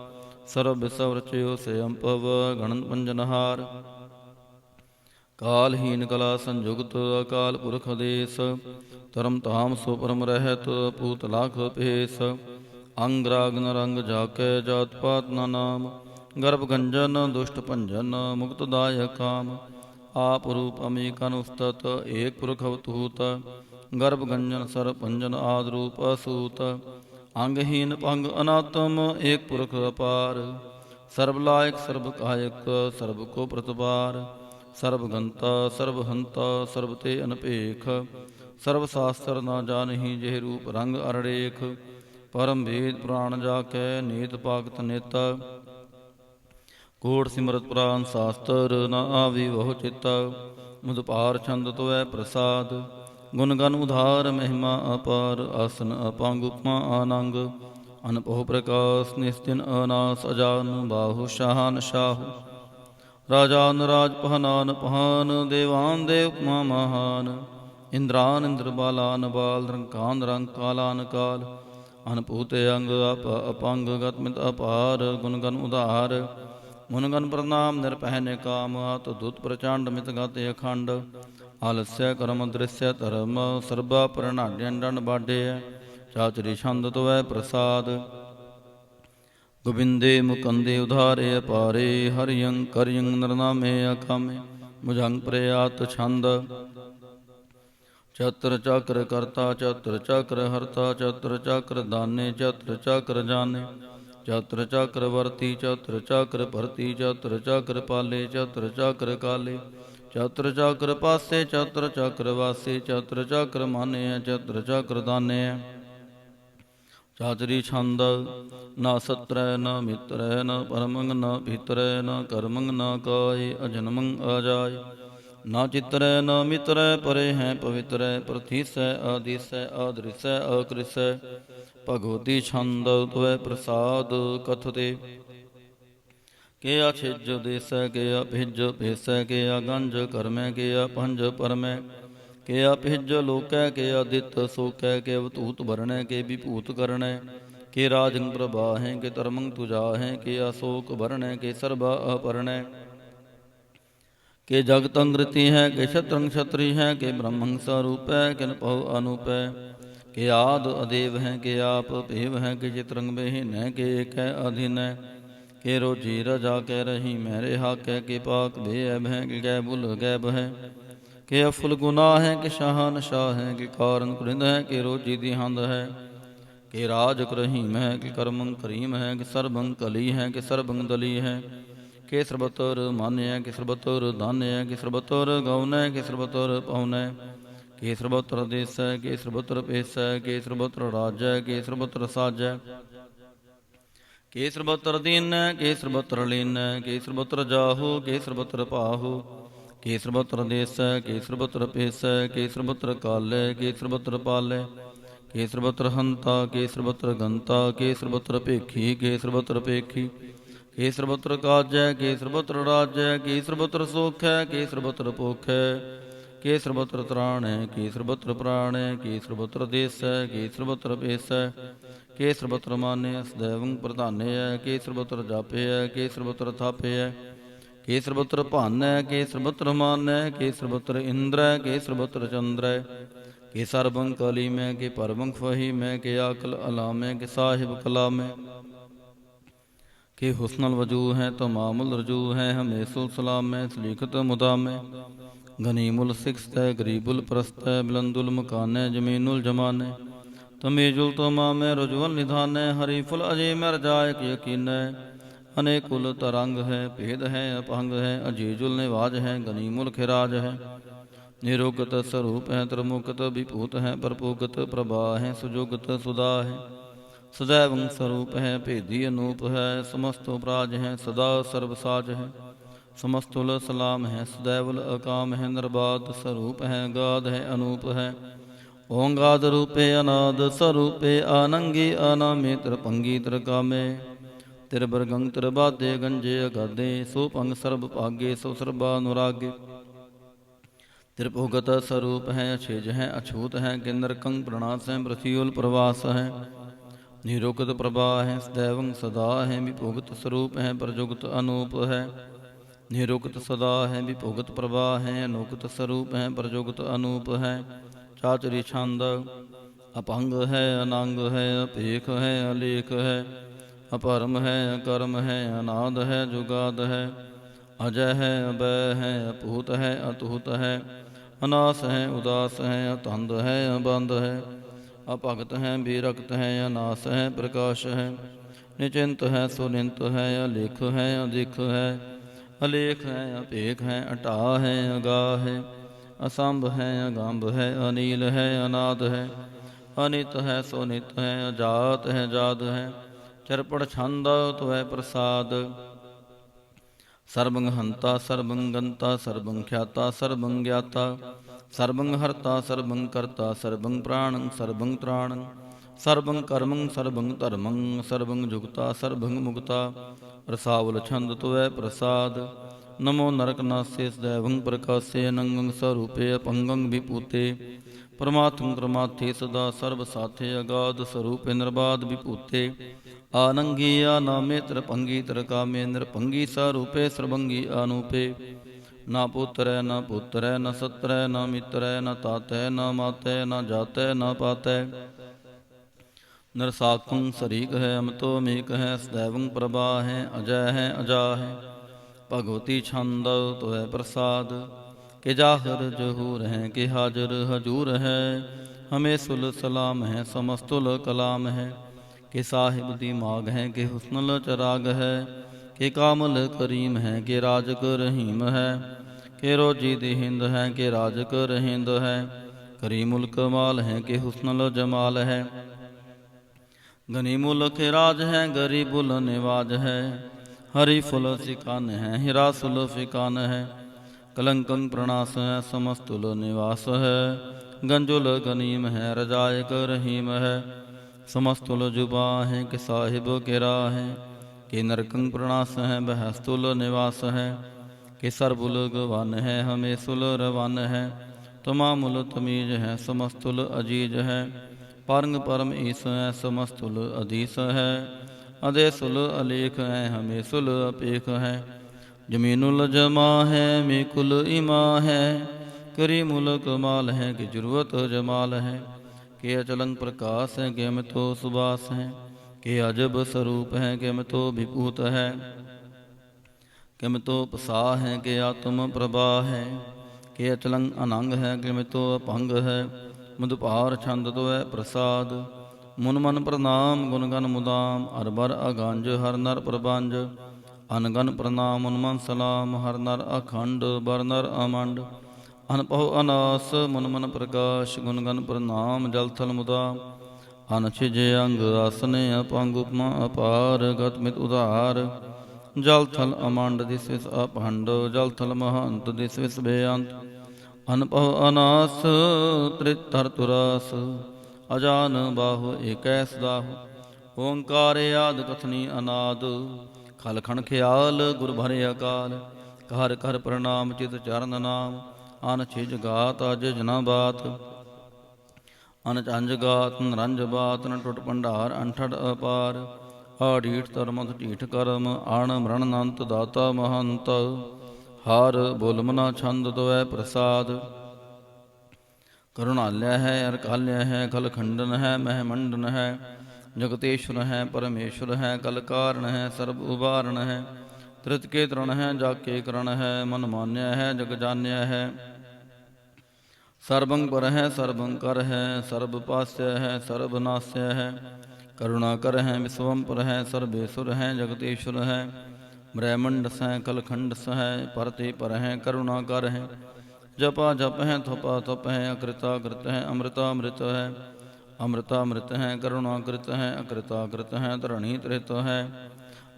सर्व विसव रचयो स्वयं पव गणन पंजनहार। कालहीन कला संयुक्त अकाल पुरख देश। धर्म धाम सो परम रहत पूत लाख पेश। अंग राग न रंग जाकै जात पात न नाम। गर्भ गंजन दुष्ट भंजन मुक्तदायक काम। आप रूप अमीकन उस्तत एक पुरख अवतूत। गर्भ गंजन सर भंजन आद रूप असूत। अंगहीन पंग अनात्म एक पुरख अपार। ਸਰਬ ਲਾਇਕ ਸਰਬ ਕਾਇਕ ਸਰਬ ਕੋ ਪ੍ਰਤਪਾਰ, ਸਰਬ ਗੰਤਾ ਸਰਬ ਹੰਤਾ ਸਰਬ ਤੇ ਅਨਭੇਖ, ਸਰਬ ਸ਼ਾਸਤਰ ਨਾ ਜਾਣਹੀ ਜਿਹ ਰੂਪ ਰੰਗ ਅਰੜੇਖ, ਪਰਮ ਭੇਦ ਪੁਰਾਣ ਜਾ ਕੈ ਨੀਤ ਪਾਗਤ ਨਿਤ, ਕੋਟ ਸਿਮਰਤ ਪੁਰਾਨ ਸ਼ਾਸਤਰ ਨ ਆਵੀ ਬਹੁ ਚਿਤ, ਮੁਦਪਾਰ ਛੰਦ ਤੋਐ ਪ੍ਰਸਾਦ, ਗੁਣ ਗਨ ਉਧਾਰ ਮਹਿਮਾ ਅਪਾਰ, ਆਸਨ ਅਪੰਗ ਉਪਮਾ ਆਨੰਗ, ਅਨਭਉ ਪ੍ਰਕਾਸ਼ ਨਿਸਚਿਨ ਅਨਾਸ, ਅਜਾਨ ਬਾਹੂ ਸ਼ਾਹਨ ਸ਼ਾਹੂ, ਰਾਜਾਨ ਰਾਜ ਪਹਨਾਨ ਪਹਾਨ, ਦੇਵਾਨ ਦੇਵ ਉਪਮਾ ਮਹਾਨ, ਇੰਦਰਾਨ ਇੰਦਰ ਬਾਲਾਨ ਬਾਲ, ਰੰਕਾਨ ਰੰਗ ਕਾਲਾਨ ਕਾਲ, ਅਨਭੂਤ ਅੰਗ ਅਪ ਅਪੰਗ ਗਤ ਮਿਤ ਅਪਾਰ, ਗੁਣ ਗਨ ਉਧਾਰ ਮੁਨ ਗਨ ਪ੍ਰਣਾਮ, ਨਿਰਭੈ ਨਿਕਾਮ, ਆਤ ਦੁਤ ਪ੍ਰਚੰਡ ਮਿਤ ਗਤ ਅਖੰਡ, ਆਲਸਯ ਕਰਮ ਦ੍ਰਿਸ਼ਯ ਧਰਮ, ਸਰਬਾ ਪ੍ਰਣਾਡਿਅਨ ਡੰਡ ਬਾਢੇ, ਚਾਚਰੀ ਛੰਦ ਤੋਐ ਪ੍ਰਸਾਦ, ਗੋਬਿੰਦੇ ਮੁਕੰਦੇ ਉਧਾਰੇ ਅਪਾਰੇ, ਹਰਿਯੰ ਕਰਿਯੰ ਨਰਨਾਮੇ ਅਕਾਮੇ, ਭੁਜੰਗ ਪ੍ਰਯਾਤ ਛੰਦ, ਚਤੁਰ ਚੱਕਰ ਕਰਤਾ ਚਤੁਰ ਚੱਕਰ ਹਰਤਾ, ਚਤੁਰ ਚੱਕਰ ਦਾਨੇ ਚਤੁਰ ਚੱਕਰ ਜਾਣੇ, ਚਤੁਰ ਚੱਕਰ ਵਰਤੀ ਚਤੁਰ ਚੱਕਰ ਭਰਤੀ, ਚਤੁਰ ਚੱਕਰ ਪਾਲੇ ਚਤੁਰ ਚੱਕਰ ਕਾਲੇ, ਚਤੁਰ ਚੱਕਰ ਪਾਸੇ ਚਤੁਰ ਚੱਕਰ ਵਾਸੇ, ਚਤੁਰ ਚੱਕਰ ਮਾਨਿਆ ਚਤੁਰ ਚੱਕਰ ਦਾਨਿਆ, ਚਾਚਰੀ ਛੰਦ, ਨਾ ਸਤਰੈ ਨਾ ਮਿਤਰੈ ਨਾ ਪਰਮੰਗ ਨਾ ਭੀਤਰੈ, ਨਾ ਕਰਮੰਗ ਨਾ ਕਾਇ ਅਜਨਮੰ ਅਜਾਇ, ਨਾ ਚਿਤਰੈ ਨਾ ਮਿਤਰੈ ਪਰੇ ਹੈ ਪਵਿਤਰੈ, ਪ੍ਰਥੀਸੈ ਆਦੀਸੈ ਆਦ੍ਰਿਸੈ ਅਕ੍ਰਿਸੈ, ਭਗਵਤੀ ਛੰਦ ਤੋਐ ਪ੍ਰਸਾਦ, ਕਥਤੇ ਕਿਆ ਛਿਜ ਦੇਸੈ ਕਿਆ ਭਿਜ ਭੇਸੈ, ਕਿਆ ਗੰਜ ਕਰਮੈ ਕਿਆ ਪੰਜ ਪਰਮੈ, ਕਿਆ ਭਿਜ ਲੋਕੈ ਕਿਆ ਦਿੱਤ ਸੋਕੈ, ਕਿ ਅਵਤੂਤ ਵਰਣੈ ਕਿ ਵਿਭੂਤ ਕਰਣੈ, ਕਿ ਰਾਜੰ ਪ੍ਰਭਾਹੈ ਕਿ ਧਰਮੰ ਤੁਜਾਹੈ, ਕਿ ਅਸ਼ੋਕ ਵਰਣੈ ਕਿ ਸਰਬਾ ਅਪਰਣੈ, ਕਿ ਜਗਤੰ ਗ੍ਰਿਤੀ ਹੈ ਕਿ ਛਤਰੰ ਛਤਰੀ ਹੈ, ਕਿ ਬ੍ਰਹਮੰ ਸਰੂਪੈ ਕਿ ਨਭਉ ਅਨੂਪੈ, ਕਿ ਆਦ ਅਦੇਵ ਹੈ ਕਿ ਆਪ ਭੇਵ ਹੈ, ਕਿ ਚਿਤਰੰਗ ਬਹਿਨੈ ਕਿ ਏਕੈ ਅਧੀਨੈ, ਕਿ ਰੋਜੀ ਰਜਾ ਕੈ ਰਹੀ ਮੈਂ ਰਿਹਾ ਕੈ, ਕਿ ਪਾਕ ਬੇਅਬ ਹੈ ਕਿ ਗੈ ਬੁਲ ਗੈਬ ਹੈ, ਕਿ ਅਫੁਲ ਗੁਨਾਹ ਹੈ ਕਿ ਸ਼ਾਹਨ ਸ਼ਾਹ ਹੈ, ਕਿ ਕਾਰਨ ਕੁਰਿੰਦ ਹੈ ਕਿ ਰੋਜੀ ਦੀ ਹੰਦ ਹੈ, ਕਿ ਰਾਜ ਕਰਹੀਮ ਹੈ ਕਿ ਕਰਮੰ ਕਰੀਮ ਹੈ, ਕਿ ਸਰਬੰ ਕਲੀ ਹੈ ਕਿ ਸਰਬੰ ਦਲੀ ਹੈ, ਕਿ ਸਰਬਤਰ ਮਾਨਿਆ ਕਿ ਸਰਬਤਰ ਦਾਨਿਆ, ਕਿ ਸਰਬਤਰ ਗਉਨੈ ਕਿ ਸਰਬਤਰ ਪਉਨੈ, ਕਿ ਸਰਬਤਰ ਦੇਸੈ ਕਿ ਸਰਬਤਰ ਪੇਸੈ, ਕਿ ਸਰਬਤਰ ਰਾਜੈ ਕਿ ਸਰਬਤਰ ਸਾਜੈ, ਕਿ ਸਰਬਤਰ ਦੀਨੈ ਕਿ ਸਰਬਤਰ ਲੀਨੈ, ਕਿ ਸਰਬਤਰ ਜਾਹੂ ਕਿ ਸਰਬਤਰ ਪਾਹੂ, ਕਿ ਸਰਬਤਰ ਦੇਸੈ ਕਿ ਸਰਬਤਰ ਪੇਸੈ, ਕਿ ਸਰਬਤਰ ਕਾਲੈ ਕਿ ਸਰਬਤਰ ਪਾਲੈ, ਕਿ ਸਰਬਤਰ ਹੰਤਾ ਕਿ ਸਰਬਤਰ ਗੰਤਾ, ਕਿ ਸਰਬਤਰ ਭੇਖੀ ਕਿ ਸਰਬਤਰ ਭੇਖੀ, ਕਿ ਸਰਬਤਰ ਕਾਜੈ ਕਿ ਸਰਬਤਰ ਰਾਜੈ, ਕਿ ਸਰਬਤਰ ਸੋਖੈ ਕਿ ਸਰਬਤਰ ਭੋਖੈ, ਕਿ ਸਰਬਤਰ ਤ੍ਰਾਣੈ ਕਿ ਸਰਬਤਰ ਪ੍ਰਾਣੈ, ਕਿ ਸਰਬਤਰ ਦੇਸੈ ਕਿ ਸਰਬਤਰ ਪੇਸੈ, ਕਿ ਸਰਬਤਰ ਮਾਨਿਆ ਸਦੈਵੰ ਪ੍ਰਧਾਨਿਆ, ਕਿ ਸਰਬਤਰ ਜਾਪਿਆ ਕਿ ਸਰਬਤਰ ਥਾਪਿਆ, ਕਿ ਸਰਬਤਰ ਭਾਨੈ ਕਿ ਸਰਬਤਰ ਮਾਨੈ, ਕਿ ਸਰਬਤਰ ਇੰਦਰੈ ਕਿ ਸਰਬਤਰ ਚੰਦਰੈ, ਕਿ ਸਰਬੰ ਕਲੀਮੈ ਕਿ ਪਰਮੰ ਫਹੀਮੈ, ਕਿ ਆਕਲ ਅਲਾਮੈ ਕਿ ਸਾਹਿਬ ਕਲਾਮੈ, ਕਿ ਹੁਸਨਲ ਵਜੂ ਹੈ ਤਮਾਮੁਲ ਰਜੂ ਹੈ, ਹਮੇਸੁਲ ਸਲਾਮੈ ਸਲੀਖਤ ਮੁਦਾਮੈ, ਗਨੀਮੁਲ ਸਿਖਸਤੈ ਗਰੀਬੁਲ ਪ੍ਰਸਤੈ, ਬਿਲੰਦੁਲ ਮਕਾਨੈ ਜਮੀਨੁਲ ਜਮਾਨੈ, ਤਮੀਜੁਲ ਤਮਾਮੈ ਰੁਜਵਲ ਨਿਧਾਨੈ, ਹਰੀਫੁਲ ਅਜੇ ਮੈ ਰਜਾਇਕ ਯਕੀਨੈ, ਅਨੇਕੁਲ ਤਰੰਗ ਹੈ ਭੇਦ ਹੈ ਅਪੰਗ ਹੈ, ਅਜੀਜੁਲ ਨਿਵਾਜ ਹੈ ਗਨੀਮੁਲ ਖਿਰਾਜ ਹੈ, ਨਿਰੋਗਤ ਸਰੂਪ ਹੈ ਤਰਮੁਕਤ ਵਿਭੂਤ ਹੈ, ਪਰਪੂਗਤ ਪ੍ਰਭਾ ਹੈ ਸੁਜੋਗਤ ਸੁਦਾ ਹੈ, ਸदैवं ਸਰੂਪ ਹੈ ਭੇਦੀ ਅਨੂਪ ਹੈ, ਸਮਸਤੋ ਪ੍ਰਾਜ ਹੈ ਸਦਾ ਸਰਬ ਸਾਜ ਹੈ, ਸਮਸਤੁਲ ਸਲਾਮ ਹੈ ਸदैवल ਅਕਾਮ ਹੈ, ਨਿਰਬਾਦ ਸਰੂਪ ਹੈ ਗਾਦ ਹੈ ਅਨੂਪ ਹੈ, ਓੰਗਾਦ ਰੂਪੇ ਅਨਾਦ ਸਰੂਪੇ, ਆਨੰਗੀ ਅਨਾਮੇ ਤ੍ਰਿਭੰਗੀ ਤ੍ਰਿਕਾਮੇ, ਤਿਰਬਰਗੰ ਤਿਰਬਾਦੇ ਗੰਜੇ ਅਗਾਦੇ, ਸੋ ਭੰਗ ਸਰਬ ਭਾਗੇ ਸੋ ਸਰਬਾ ਅਨੁਰਾਗੇ, ਤਿਰਭੁਗਤ ਸਰੂਪ ਹੈ ਅਛੇਜ ਹੈ ਅਛੂਤ ਹੈ, ਕਿ ਨਰਕੰ ਪ੍ਰਣਾਸੈ ਪ੍ਰਥਿਉਲ ਪ੍ਰਵਾਸ ਹੈ, ਨਿਰੋਗਤ ਪ੍ਰਭਾ ਹੈ ਸदैवं ਸਦਾ ਹੈ, ਵਿਭੁਗਤ ਸਰੂਪ ਹੈ ਪ੍ਰਜੁਗਤ ਅਨੂਪ ਹੈ, ਨਿਰੋਗਤ ਸਦਾ ਹੈ ਵਿਭੁਗਤ ਪ੍ਰਭਾ ਹੈ, ਅਨੂਗਤ ਸਰੂਪ ਹੈ ਪ੍ਰਜੁਗਤ ਅਨੂਪ ਹੈ, ਚਾਚਰੀ ਛੰਦ, ਅਪੰਗ ਹੈ ਅਨੰਗ ਹੈ ਅਭੇਖ ਹੈ ਅਲੇਖ ਹੈ, ਅਪਰਮ ਹੈ ਅਕਰਮ ਹੈ ਅਨਾਦ ਹੈ ਜੁਗਾਦ ਹੈ, ਅਜੈ ਹੈ ਅਬੈ ਹੈ ਅਭੂਤ ਹੈ ਅਤੂਤ ਹੈ, ਅਨਾਸ ਹੈ ਉਦਾਸ ਹੈ ਅਤੰਦ ਹੈ ਅਬੰਦ ਹੈ, ਅਭਗਤ ਹੈ ਬੇਰਕਤ ਹੈ ਅਨਾਸ ਹੈ ਪ੍ਰਕਾਸ਼ ਹੈ, निचिंत है सुनिंत है, अलेख है अदिख है, अलेख है अपेख है, अटा है अगाह है, असंभ है अगंभ है, अनील है अनाद है, अनित है सुनित है, अजात है जात है, चरपड़ छंद त्वै प्रसाद। सर्वं हंता सर्वं गंता सर्वं ख्याता सर्वं ज्ञाता, सर्वं हर्ता सर्वं कर्ता सर्वं प्राणं सर्वं त्राणं, सर्वं कर्मं सर्वं धर्मं सर्वं जुगता सर्वं मुक्ता, रसावल छंद त्वै प्रसाद। नमो नरकनासे सदैवं प्रकाशे, अनंगं स्वरूपे अपंगं विभूते, परमात्म क्रमाथे सदा सर्व साथे, अगाध स्वरूपे निर्बाध विभूते, आनंगी आनामे त्रिभंगी त्रिकामे, नृभंगी स्वरूपे सर्वंगी अनूपे, न पुत्र न पुत्र न सत्र न मित्र न ताते न माते न जाते न पाते, नरसाखं शरीक है अमतो मेक है, सदैवं प्रभा है अजय है अजा है, भगवती छंद तो है प्रसाद। के जाहर जहूर हैं के हाजर हजूर है, हमें सुल सलाम है समस्तुल कलाम है, के साहिब दिमाग है के हुस्नुल चराग है, के कामल करीम है के राजक रहीम है, के रोजी दिहिंद है के राजक रहिंद है, करीमुल कमाल है के हुस्नुल जमाल है, गनीमुल के राज है गरीबुल निवाज है, हरि फुल सिकान है हिरा सुल फिकान है, कलंकं प्रणास है समस्तुल निवास है, गंजुल गनीम है रजायक रहीम है, समस्तुल जुबा है कि साहिब के राह है, कि नरकंग प्रणास है बहस्तुल निवास है, कि सरबुल गवान है हमें सुल रवान है, तमामुल तमीज है समस्तुल अजीज है, परंग परम ईस है समस्तुल अधीस है, अदे सुल अलेख है हमें सुल अपेख है, जमीनुल जमा है मेकुल इमा है, करीमुल कमाल है कि जरूरत जमाल है, के अचलंग प्रकाश है के में तो सुबास है, के अजब स्वरूप है के में तो विभूत है, के में तो पसा है के आत्म प्रभा है, के अचलंग अनंग है के में तो अपंग है, मधुपार छंद तो है प्रसाद। मुन मन प्रणाम गुण गण मुदाम, अरबर अगंज हर नर प्रबंज, अनगन प्रणाम उन्मन सलाम, हर नर अखंड बर नर अमंड, अनपहो अनास मन मन प्रकाश, गुण गण प्रणाम जल थल मुदा, अनछिज अंग आसने अपंग उपमा अपार, गत मित उदार, जल थल अमंड दिस विस अपहंड, जल थल महंत दिस विस बेअंत, अनपहो अनास त्रितर तुरास, अजान बाहु एकैस दाहु, ओंकार आद कथनी अनाद, खल खण ख्याल गुर भरे अकाल, कर कर प्रणाम चित चरण नाम, अन छिज गात अज जना बात, अन चंज गात नरंज बात, न टुट भंडार अनठड अपार, आढ़ीठ तरमथ ढीठ करम, आण मरण नंत दाता महंत, हार बोलमना छंद द्वै प्रसाद, करुणालय है अरकाल्य है कल खंडन है महमंडन है, जगतेश्वर है परमेश्वर है कल कारण है सर्व उबारण है, त्रित के तृण है जाके करण है, मन मान्य है जग जान्य है, सर्वं पर है सर्वं कर है, सर्व पास्य है सर्व नास्य है, करुणा कर है विश्वम पर है, सर्वेश्वर है जगतेश्वर है, ब्रह्मंड स है कलखंड स है, परते पर है करुणा कर है, जपा जप है थपा थप है, अकृता कृत है अमृता अमृत है, अमृतामृत है करुणाकृत है, अकृताकृत है धरणी त्रित है,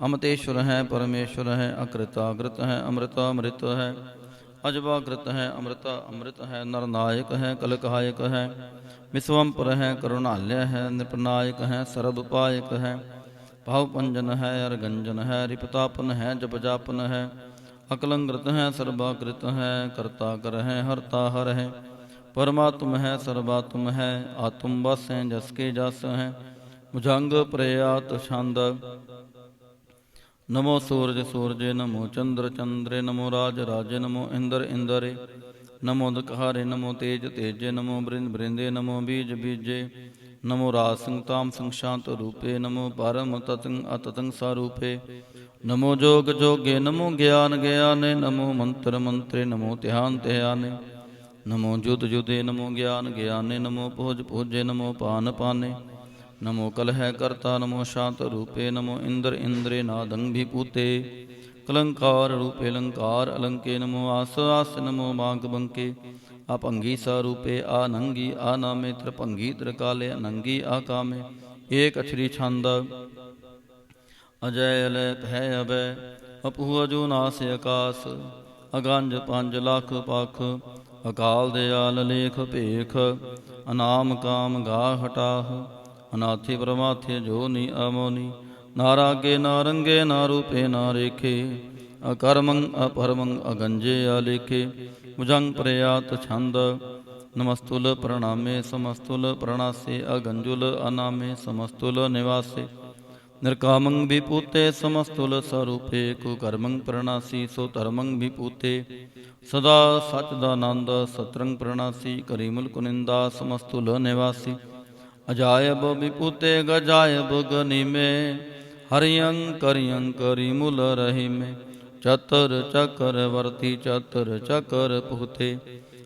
अमतेश्वर है परमेश्वर है, अकृताकृत है अमृतामृत है, अजबाकृत है अमृता अमृत है, नरनायक है कलकायक है, विश्वम्पर है करुणालय है, नृपनायक है सर्वपायक है, भावपंजन है अर्गंजन है, रिपतापन है जप जापन है, अकलंकृत है सर्वाकृत है, कर्ता कर है हरता हर है, परमात्म है सर्वात्म है, आत्म बस है जस के जस है, भुजंग प्रयात छंद, नमो सूरज सूरजे नमो चंद्र चंद्रे, नमो राज राजे नमो इंद्र इंद्रे, नमो दकहारे नमो तेज तेजे, नमो बृंद बृंदे नमो बीज बीजे, नमो राज सिंह ताम सिंह शांत रूपे, नमो परम ततंग अततंग सारूपे, नमो जोग जोगे नमो ज्ञान ज्ञाने, नमो मंत्र मंत्रे नमो ध्यान ध्याने, नमो जुद जुदे नमो ज्ञान ज्ञाने, नमो भोज भोजे नमो पान पाने, नमो कलह कर्ता नमो शांत रूपे नमो इंद्र इंद्रे नादं विभूते कलंकार रूपे लंकार अलंके नमो आस आस नमो बांक बंके अपंगी स्वरूपे आनंगी आनामे त्रिभंगी त्रिकाले अनंगी आकामे एक अक्षरी छंद अजय अलय भै अभय अपहु अजो नास आकाश अगंज पंज लख पख अकाल दयाल लेख भेख अनाम काम गा हटाह अनाथि परमाथि जोनि अमोनि नारागे नारंगे नारूपे नारेखे अकर्मं अपरमं अगंजे अलेखे भुजंग प्रयात छंद नमस्तुल प्रणामे समस्तुल प्रणासे अगंजुल अनामे समस्तुल निवासे निर्कामं विपूते समस्तुल स्वरूपे कुकर्मं प्रणासी सो धर्मं विपूते सदा सचदानंद सत्रंग प्रणासी करीमुल कुनिंदा समस्तुल निवासी अजायब विपूते गजायब गनि में हरियं करियं करीमुल रही में चतर चकर वर्ती चतर चकर पुहते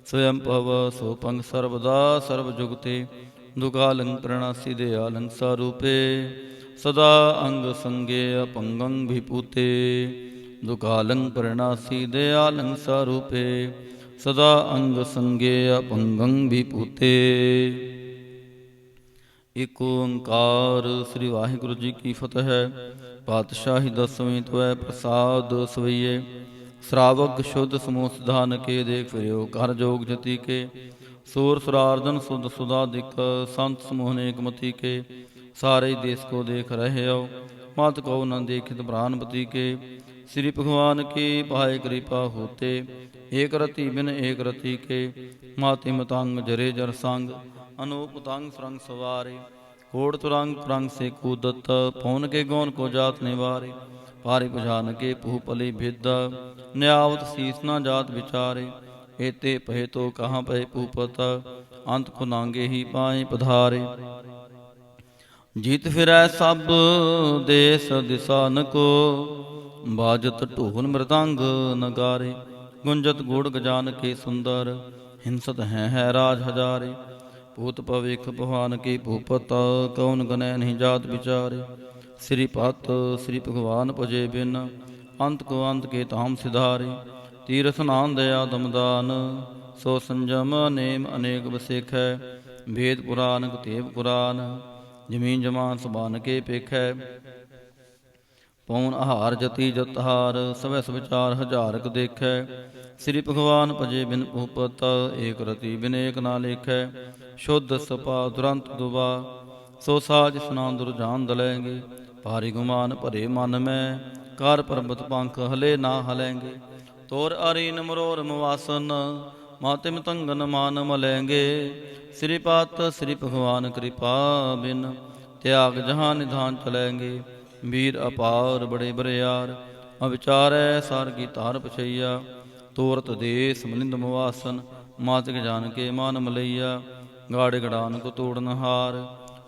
स्वयं पव सोपंग सर्वदा सर्वजुगते दुकालं प्रणासी दयालं स्वरूपे सदा अंग संगे अपंगं विपूते दुकालं प्रणासी दयालं स्वरूपे सदा अंग संगे अपंगं विपूते। एक ओंकार। श्री वाहिगुरु जी की फतह। पातशाही दसवीं त्वै प्रसाद सवैये श्रावक शुद्ध समूह सिधान के देख फिरो कर जोग जति के सूर सुरार्जन सुध सुधादिक संत समूह नेक मति के सारे देश को देख रहे हो मत को न देखित प्राणपति के श्री भगवान की पाए कृपा होते एक रति बिन एक रति के माति मतंग जरे जर संग अनूपतंग सुरंग सवारे कोड़ तुरंग पुरंग से कूदत पौन के गौन को जात निवारे पारि पुजान के पुहपली भिद न्यावत शीस न जात विचारे एते पहे तो कहाँ पहे पुपत अंत को नांगे ही पाए पधारे जीत फिरै सब देश दिसान को बाजत ढोल मृदंग नगारे गुंजत गुड़ गजान के सुंदर हिंसत है राज हजारे भूत भविख भगवान की भूपत कौन गनय नहीं जात विचारे श्रीपत श्री भगवान भजे बिन अंत को अंत के धाम सिधारे तीर्थ स्नान दया दमदान सो संजम नेम अनेक बसेख भेद पुराण कतेब कुरान जमीन जमान सुबान के पेख पौन आहार जति जतहार सवै सुविचार हजारक देख श्री भगवान भजे बिन भूपत एक रति बिन एक ना लेख शुद्ध सपा दुरंत दुबा सो साज स्नान दुर्जान दलेंगे भारी गुमान भरे मन में कार पर्वत पंख हले ना हलेंगे तोर अरीन मरोर मवासन मातिम तंगन मान मलेंगे श्रीपात श्री भगवान कृपा बिन त्याग जहाँ निधान चलेंगे वीर अपार बड़े बरियार अविचार सार की तार पछैया तोरत देश मलिंद मवासन मातिक जान के मान मलैया गाड़े गड़ान को तोड़न हार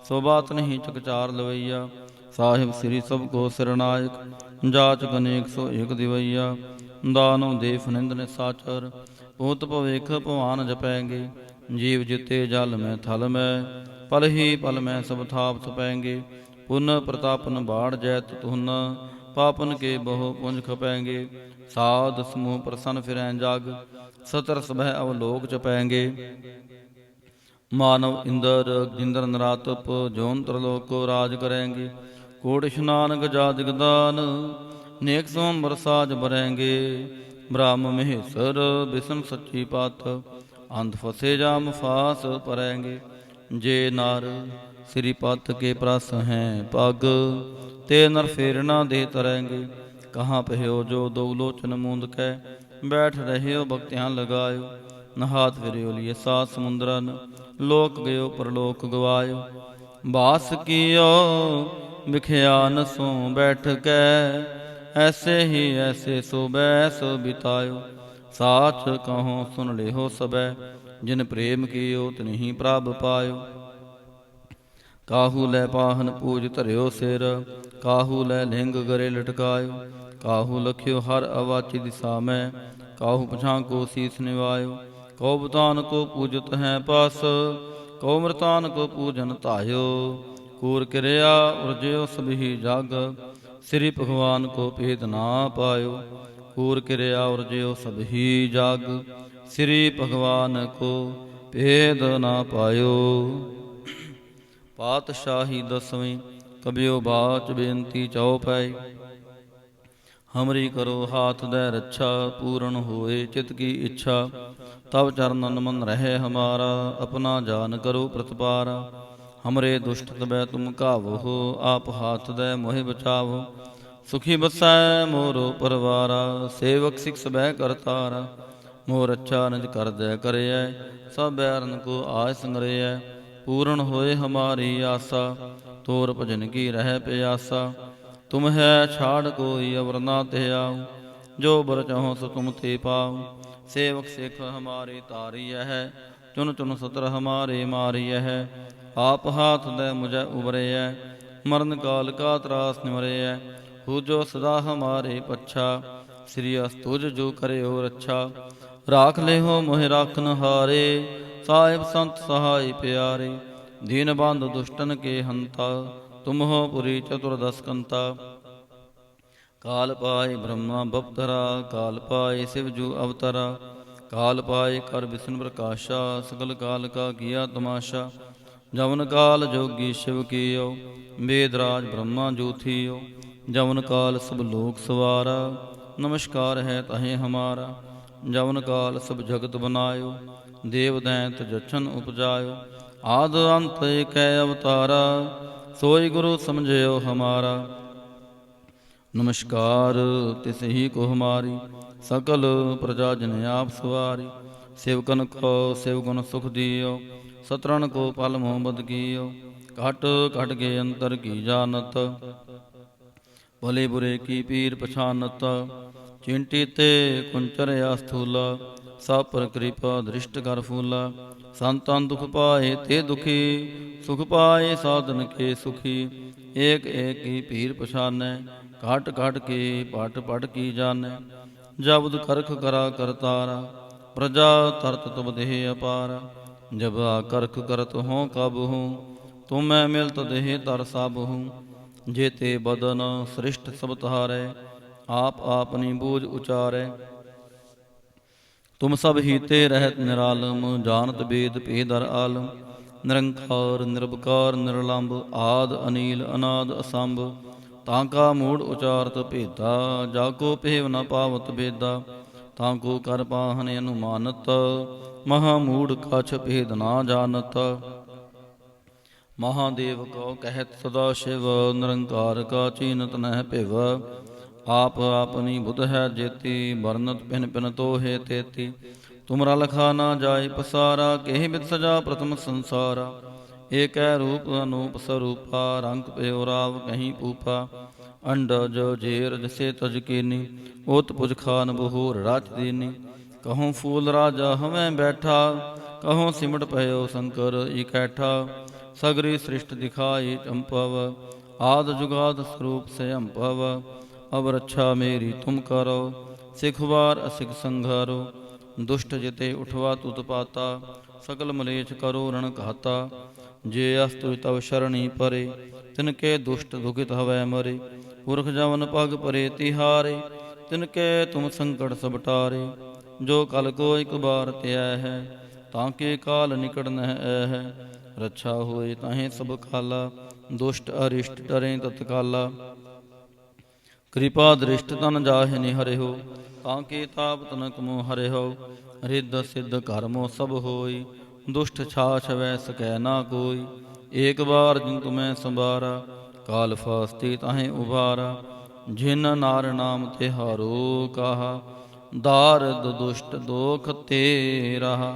सो बात नहीं चकचार लवैया साहिब श्री सब को सिरनायक जाचक अनेक सो एक दिवैया दानो देव निंद ने साचर भूत भवेख भवान जपैंगे जीव जिते जल में थल में पल ही पल में सब थाप थपेंगे पुन प्रतापन बाढ़ जैत तुन पापन के बहु पुंज खपेंगे साध समूह प्रसन्न फिरें जग सतर सभय अवलोक जपैंगे मानव इंद्र जिंद्र नरातप जौन त्रिलोक को राज करेंगे कोट स्नान गजा दिगदान नेक सोमवर साज भरेंगे ब्रह्म महेश्वर विष्णु सच्ची पात अंध फसे जाम फास परेंगे जे नार श्रीपत के प्रस हैं पग ते नर फेरना दे तरेंगे कहाँ पहो जो दो लोचन मूंद कै बैठ रहे हो भक्तियाँ लगायो नहात फिरियो लिए सात समुद्रन लोक गयो परलोक गवायो बास कियो बिख्यान सो बैठ कै ऐसे ही ऐसे सो बैस बितायो साच कहो सुन ले हो सबे जिन प्रेम कियो तिन ही प्रभ पायो काहू लै पाहन पूज धरियो सिर काहू लै लिंग गरे लटकायो काहू लख्यो हर अवाची दिशा में काहू पछां को शीस निवायो कौ बतान को पूजत हैं पास कौ मृतान को पूजन तायो कूर किरया उर्जयो सभी जग, श्री भगवान को भेद ना पायो। कूर किरया उर्जयो सभी जग, श्री भगवान को भेद ना पायो। पातशाही दसवीं कबियो बाच बेनती चौपाई। हमरी करो हाथ दे रक्षा, पूर्ण होए चित की इच्छा। तब चरणन मन रहे हमारा, अपना जान करो प्रतिपारा। हमरे दुष्ट तबे तुम कावो हो, आप हाथ दे मोहि बचावो। सुखी बसै मोरो परवारा, सेवक सिख सबै करतारा। मोर अच्छा निज कर दे करयै, सब बैरन को आय संग्रहै। पूर्ण होए हमारी आशा, तोर भजन की रह प्यासा। तुम है छाड़ कोई अवर ना ते आओ, जो बर चाहो सो तुम ते पाओ। सेवक सिख हमारे तारिय है, चुन चुन सतर हमारे मारिय है। आप हाथ दे मुझे उबरे है, मरण काल का त्रास निवरे है। हो जो सदा हमारे पच्छा, श्री अस्तुज जो करे हो रक्षा। राख ले हो मोहि राखन हारे, साहिब संत सहाय प्यारे। दीन बंध दुष्टन के हंता, तुम हो पुरी चतुर्दश कंता। काल पाए ब्रह्मा बपतरा, काल पाए शिवजू अवतरा। काल पाए कर विष्णु प्रकाशा, सकल काल का किया तमाशा। जवन काल जोगी शिव कियो, वेदराज ब्रह्मा जो थियो। जवन काल सब लोक सवारा, नमस्कार है तहें हमारा। जवन काल सब जगत बनायो, देव दैंत जछन उपजायो। आद अंत एक अवतारा, सोई गुरु समझयो हमारा। नमस्कार तिस ही को हमारी, सकल प्रजा जन आप सवारी। सेवकन को सेवगुण सुख दियो, सतरन को पल मोह बद कियो। घट घट के अंतर की जानत, भले बुरे की पीर पछानत। चिंटी ते कुंचर या स्थूला, सब पर कृपा दृष्ट कर फूला। संतान दुख पाए ते दुखी, सुख पाए साधन के सुखी। एक एक की पीर पछानै, घट घट के पट पट की जानै। जबद करख करा करतारा, प्रजा तरत तब देह अपारा। जब करख करत हों कब हूँ, तुम्हें मिलत देह तर सब हूँ। जेते बदन सृष्ट सब तहारै, आप आपनी बूझ उचारै। तुम सब हीते रहत निरालम, जानत वेद भेदर आलम। निरंकार निरबकार निरलंब, आद अनील अनाद असंभ। तांका मूढ़ उचारत भेदा, जाको पेव न पावत बेदा। तांको कर पाहन अनुमानत, महामूढ़ कछ भेद ना जानत। महादेव को कहत सदा शिव, निरंकार का चीनत नह पिव। आप आपनी बुध है जेती, बरनत पिन पिन तो है तेती। तुमरा लखा ना जाय पसारा, केहि बिद सजा प्रथम संसारा। एक रूप अनूप स्वरूपा, रंग पे राव कहीं पूपा। अंडज जेर जसे तज कीनी, ओत पुज खान बहोर राच दीनी। कहूँ फूल राजा हमें बैठा, कहूँ सिमट पयो शंकर इकैठा। सगरी सृष्ट दिखाई चंपव, आद जुगाद स्वरूप से अम्पव। अब रक्षा मेरी तुम करो, सिखवार असिख संघारो। दुष्ट जिते उठवा तुत पाता, सकल मलेच्छ करो रण घाता। जे अस्तु तव शरणी परे, तिनके दुष्ट दुखित हवै मरे। पुरख जवन पग परे तिहारे, तिनके तुम संकट सब टारे। जो कल को एक बार त्याय है, ताके काल निकट नह है। रक्षा होए ताहें सब खाला, दुष्ट अरिष्ट डरें तत्काला। कृपा दृष्ट तन जाहि निहरे हो, ताके ताप तनक मोह हरे हो। रिद्ध सिद्ध कर्मो सब होई, दुष्ट छाछ वै सकै ना कोई। एक बार जिन तुम्हें संबारा, काल फास्ती ताहें उबारा। जिन नार नाम तिहारो कहा, दारद दुष्ट दोख ते रहा।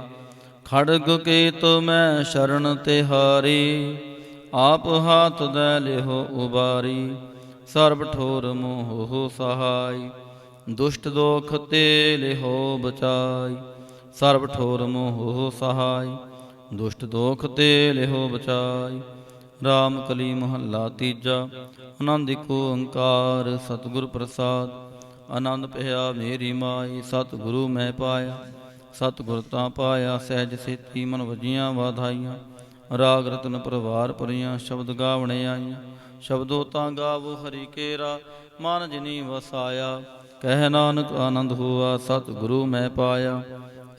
खड़ग के तो मैं शरण तिहारी, आप हाथ दे लेहो उबारी। सर्ब ठोर मोह सहाय, दुष्ट दोख ते लेहो बचाई। सर्ब ठोर मोह सहाय, दुष्ट दोख ते लेहो बचाई। राम कली महला तीजा, आनंद को ओंकार सतगुर प्रसाद। आनंद पया मेरी माई, सतगुरु मैं पाया। सतगुर ता पाया सहज सेती, मन वजियां वाधाइयां। ਰਾਗ ਰਤਨ ਪਰਵਾਰ ਭਰੀਆਂ ਸ਼ਬਦ ਗਾਵਣੇ ਆਈਆਂ। ਸ਼ਬਦੋ ਤਾਂ ਗਾਵੋ ਹਰੀ ਕੇਰਾ ਮਨ ਜਿਨੀ ਵਸਾਇਆ। ਕਹਿ ਨਾਨਕ ਆਨੰਦ ਹੋਆ ਸਤ ਗੁਰੂ ਮੈਂ ਪਾਇਆ।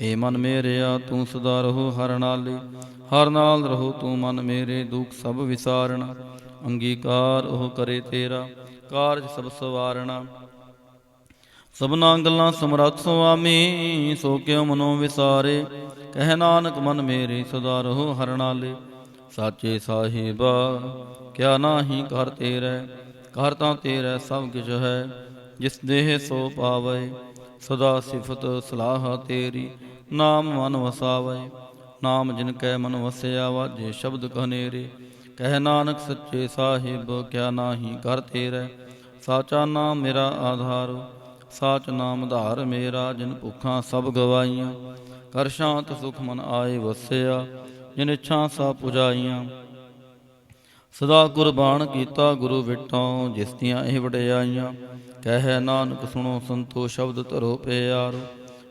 ਏ ਮਨ ਮੇਰਿਆ ਤੂੰ ਸਦਾ ਰਹੋ ਹਰ ਨਾਲੇ, ਹਰ ਨਾਲ ਰਹੋ ਤੂੰ ਮਨ ਮੇਰੇ ਦੁੱਖ ਸਭ ਵਿਸਾਰਣਾ। ਅੰਗੀਕਾਰ ਉਹ ਕਰੇ ਤੇਰਾ ਕਾਰਜ ਸਭ ਸਵਾਰਣਾ। ਸਭਨਾ ਗੱਲਾਂ ਸਮਰੱਥ ਸੁਆਮੀ ਸੋ ਕਿਉ ਮਨੋ ਵਿਸਾਰੇ। ਕਹਿ ਨਾਨਕ ਮਨ ਮੇਰੇ ਸਦਾ ਰਹੋ ਹਰ ਨਾਲੇ। ਸਾਚੇ ਸਾਹਿਬਾ ਕਿਆ ਨਾਹੀ ਘਰ ਤੇਰੇ, ਘਰ ਤਾਂ ਤੇਰਾ ਸਭ ਕਿਛ ਹੈ। ਜਿਸ ਦੇਹ ਸੋ ਪਾਵੇ ਸਦਾ ਸਿਫਤ ਸਲਾਹ ਤੇਰੀ, ਨਾਮ ਮਨ ਵਸਾਵੇ। ਨਾਮ ਜਿਨ ਕੈ ਮਨ ਵਸਿਆ ਵਾਜੇ ਸ਼ਬਦ ਕਨੇਰੇ। ਕਹਿ ਨਾਨਕ ਸੱਚੇ ਸਾਹਿਬ ਕਿਆ ਨਾਹੀ ਘਰ ਤੇਰੇ। ਸਾਚਾ ਨਾਮ ਮੇਰਾ ਆਧਾਰ, ਸਾਚ ਨਾਮ ਧਾਰ ਮੇਰਾ। ਜਿਨ ਭੁੱਖਾਂ ਸਭ ਗਵਾਈਆਂ, ਕਰ ਸ਼ਾਂਤ ਸੁਖ ਮਨ ਆਏ ਵਸਿਆ। ਜਿਨ ਇੱਛਾ ਸਭ ਪੁਜਾਈਆਂ, ਸਦਾ ਕੁਰਬਾਨ ਕੀਤਾ ਗੁਰੂ ਵਿਟੋਂ। ਜਿਸ ਦੀਆਂ ਇਹ ਵਡਿਆਈਆਂ, ਕਹਿ ਨਾਨਕ ਸੁਣੋ ਸੰਤੋ ਸ਼ਬਦ ਧਰੋ ਪਿਆਰੋ।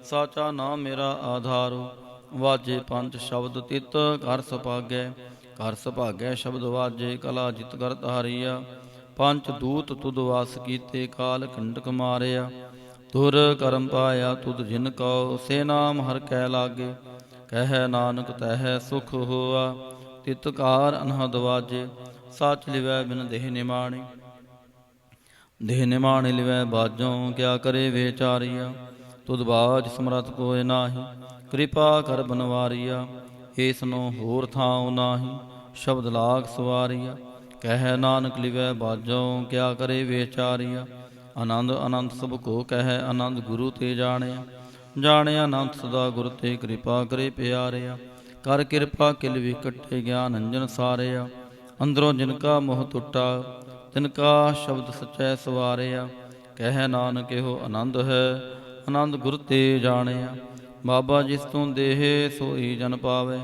ਸਾਚਾ ਨਾਮ ਮੇਰਾ ਆਧਾਰੋ, ਵਾਜੇ ਪੰਜ ਸ਼ਬਦ ਤਿਤ ਘਰ ਸੁਭਾਗੈ। ਘਰ ਸੁਭਾਗੈ ਸ਼ਬਦ ਵਾਜੇ, ਕਲਾ ਜਿਤ ਕਰ ਧਾਰੀਆ। ਪੰਜ ਦੂਤ ਤੁਧ ਵਾਸ ਕੀਤੇ, ਕਾਲ ਕੰਡਕ ਮਾਰਿਆ। ਤੁਰ ਕਰਮ ਪਾਇਆ ਤੁਧ ਜਿਨ ਕਉ, ਸੇ ਨਾਮ ਹਰ ਕੈ ਲਾਗੇ। ਕਹਿ ਨਾਨਕ ਤਹਿ ਸੁਖ ਹੋਆ, ਤਿਤ ਕਾਰ ਅਨਹਦ ਵਾਜੇ। ਸੱਚ ਲਿਵੈ ਬਿਨ ਦੇਹ ਨਿਮਾਣੀ, ਦੇਹ ਨਿਮਾਣੀ ਲਿਵੈ ਬਾਜੋਂ। ਕਿਆ ਕਰੇ ਵਿਚਾਰੀਆ, ਤੁਧ ਬਾਜ ਸਮਰੱਥ ਕੋਇ ਨਾਹੀ। ਕਿਰਪਾ ਕਰ ਬਨਵਾਰੀਆ, ਏਸਨੋ ਹੋਰ ਥਾਉ ਨਾਹੀ। ਸ਼ਬਦ ਲਾਗ ਸਵਾਰੀਆ, ਕਹਿ ਨਾਨਕ ਲਿਵੈ ਬਾਜੋਂ। ਕਿਆ ਕਰੇ ਵਿਚਾਰੀਆ, ਆਨੰਦ ਅਨੰਤ ਸਭ ਕੋ ਕਹਿ। ਆਨੰਦ ਗੁਰੂ ਤੇ ਜਾਣਿਆ, ਜਾਣਿਆ ਅਨੰਤ ਸਦਾ ਗੁਰ ਤੇ। ਕਿਰਪਾ ਕਰੇ ਪਿਆਰਿਆ, ਕਰ ਕਿਰਪਾ ਕਿਲ ਵੀ ਕੱਟੇ। ਗਿਆਨ ਅੰਜਨ ਸਾਰਿਆ, ਅੰਦਰੋਂ ਜਿਨ ਕਾ ਮੋਹ ਟੁੱਟਾ। ਤਿਨ ਕਾ ਸ਼ਬਦ ਸਚੈ ਸਵਾਰਿਆ। ਕਹਿ ਨਾਨਕ ਇਹੋ ਆਨੰਦ ਹੈ, ਆਨੰਦ ਗੁਰ ਤੇ ਜਾਣਿਆ। ਬਾਬਾ ਜਿਸ ਤੋਂ ਦੇਹ ਸੋਈ ਜਨ ਪਾਵੇ,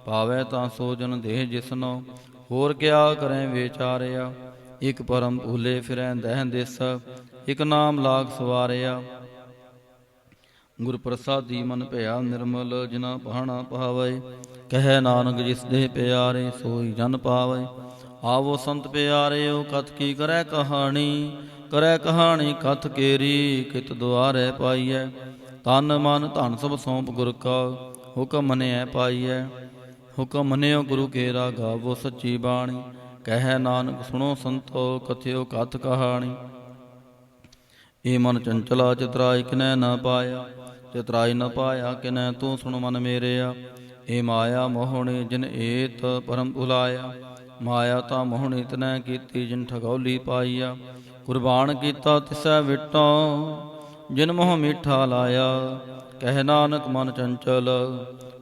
ਪਾਵੇ ਤਾਂ ਸੋ ਜਨ ਦੇਹ ਜਿਸਨੋ। ਹੋਰ ਕਿਆ ਕਰੈ ਵਿਚਾਰਿਆ, ਇਕ ਪਰਮ ਭੂਲੇ ਫਿਰੈ ਦਹਿ ਦਿਸ। ਇਕ ਨਾਮ ਲਾਗ ਸਵਾਰਿਆ, ਗੁਰ ਪ੍ਰਸਾਦੀ ਮਨ ਭਇਆ ਨਿਰਮਲ। ਜਿਨਾ ਪਾਣਾ ਪਾਵੇ, ਕਹਿ ਨਾਨਕ ਜਿਸ ਦੇ ਪਿਆਰੇ ਸੋਈ ਜਨ ਪਾਵੇ। ਆਵੋ ਸੰਤ ਪਿਆਰਿਓ ਕਥ ਕੀ ਕਰੈ ਕਹਾਣੀ। ਕਰੈ ਕਹਾਣੀ ਕਥ ਕੇਰੀ, ਕਿਤ ਦੁਆਰੈ ਪਾਈਐ। ਤਨ ਮਨ ਧਨ ਸਭ ਸੌਂਪ ਗੁਰ ਕਾ, ਹੁਕਮ ਮੰਨਿਐ ਪਾਈਐ। ਹੁਕਮ ਮੰਨਿਓ ਗੁਰੂ ਕੇਰਾ, ਗਾਵੋ ਸੱਚੀ ਬਾਣੀ। ਕਹਿ ਨਾਨਕ ਸੁਣੋ ਸੰਤੋ, ਕਥਿਓ ਕਥ ਕਹਾਣੀ। ਏ ਮਨ ਚੰਚਲਾ ਚਿਤਰਾਈ ਕਿਨੈ ਨ ਪਾਇਆ, ਚਿਤਰਾਈ ਨ ਪਾਇਆ ਕਿਨੈ ਤੂੰ ਸੁਣ ਮਨ ਮੇਰਿਆ। ਏ ਮਾਇਆ ਮੋਹਣੀ ਜਿਨ ਏਤ ਪਰਮ ਭੁਲਾਇਆ। ਮਾਇਆ ਤਾਂ ਮੋਹਣੀ ਤਿਨੈ ਕੀਤੀ, ਜਿਨ ਠਗੌਲੀ ਪਾਈਆ। ਕੁਰਬਾਨ ਕੀਤਾ ਤਿਸੈ ਵਿਟੋਂ, ਜਿਨ ਮੋਹ ਮੀਠਾ ਲਾਇਆ। ਕਹਿ ਨਾਨਕ ਮਨ ਚੰਚਲ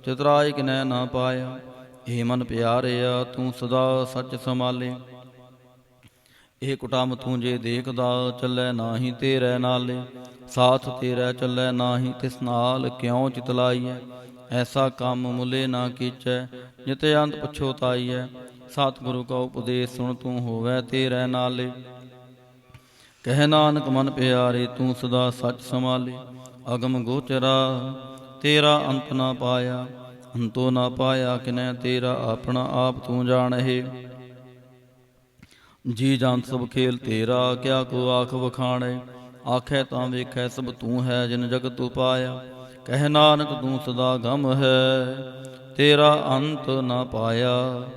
ਚਿਤਰਾਈ ਕਿਨੈ ਨ ਪਾਇਆ। ਏ ਮਨ ਪਿਆਰਿਆ ਤੂੰ ਸਦਾ ਸੱਚ ਸੰਭਾਲੇ। ਇਹ ਕੁਟਾਮ ਤੂੰ ਜੇ ਦੇਖਦਾ, ਚੱਲੈ ਨਾਹੀ ਤੇਰੇ ਨਾਲੇ। ਸਾਥ ਤੇਰਾ ਚੱਲੈ ਨਾਹੀ, ਤਿਸ ਨਾਲ ਕਿਉ ਚਿਤਲਾਈਐ। ਐਸਾ ਕੰਮ ਮੁਲੇ ਨਾ ਕੀਚੈ, ਜਿਤ ਅੰਤ ਪਛੋਤਾਈਐ। ਸਤਿਗੁਰੂ ਕਾ ਉਪਦੇਸ਼ ਸੁਣ ਤੂੰ ਹੋਵੈ ਤੇਰੇ ਨਾਲੇ। ਕਹਿ ਨਾਨਕ ਮਨ ਪਿਆਰੇ ਤੂੰ ਸਦਾ ਸੱਚ ਸੰਭਾਲੇ। ਅਗਮ ਗੋਚਰਾ ਤੇਰਾ ਅੰਤ ਨਾ ਪਾਇਆ, ਅੰਤੋ ਨਾ ਪਾਇਆ ਕਿਨੈ ਤੇਰਾ। ਆਪਣਾ ਆਪ ਤੂੰ ਜਾਣਹਿ, ਜੀ ਜੰਤ ਸਭ ਖੇਲ ਤੇਰਾ। ਕਿਆ ਕੋ ਆਖ ਵਖਾਣੈ, ਆਖੈ ਤਾਂ ਵੇਖੈ ਸਭ ਤੂੰ ਹੈ। ਜਿਨ ਜਗਤ ਉਪਾਇਆ, ਕਹਿ ਨਾਨਕ ਤੂੰ ਸਦਾ ਗਮ ਹੈ, ਤੇਰਾ ਅੰਤ ਨਾ ਪਾਇਆ।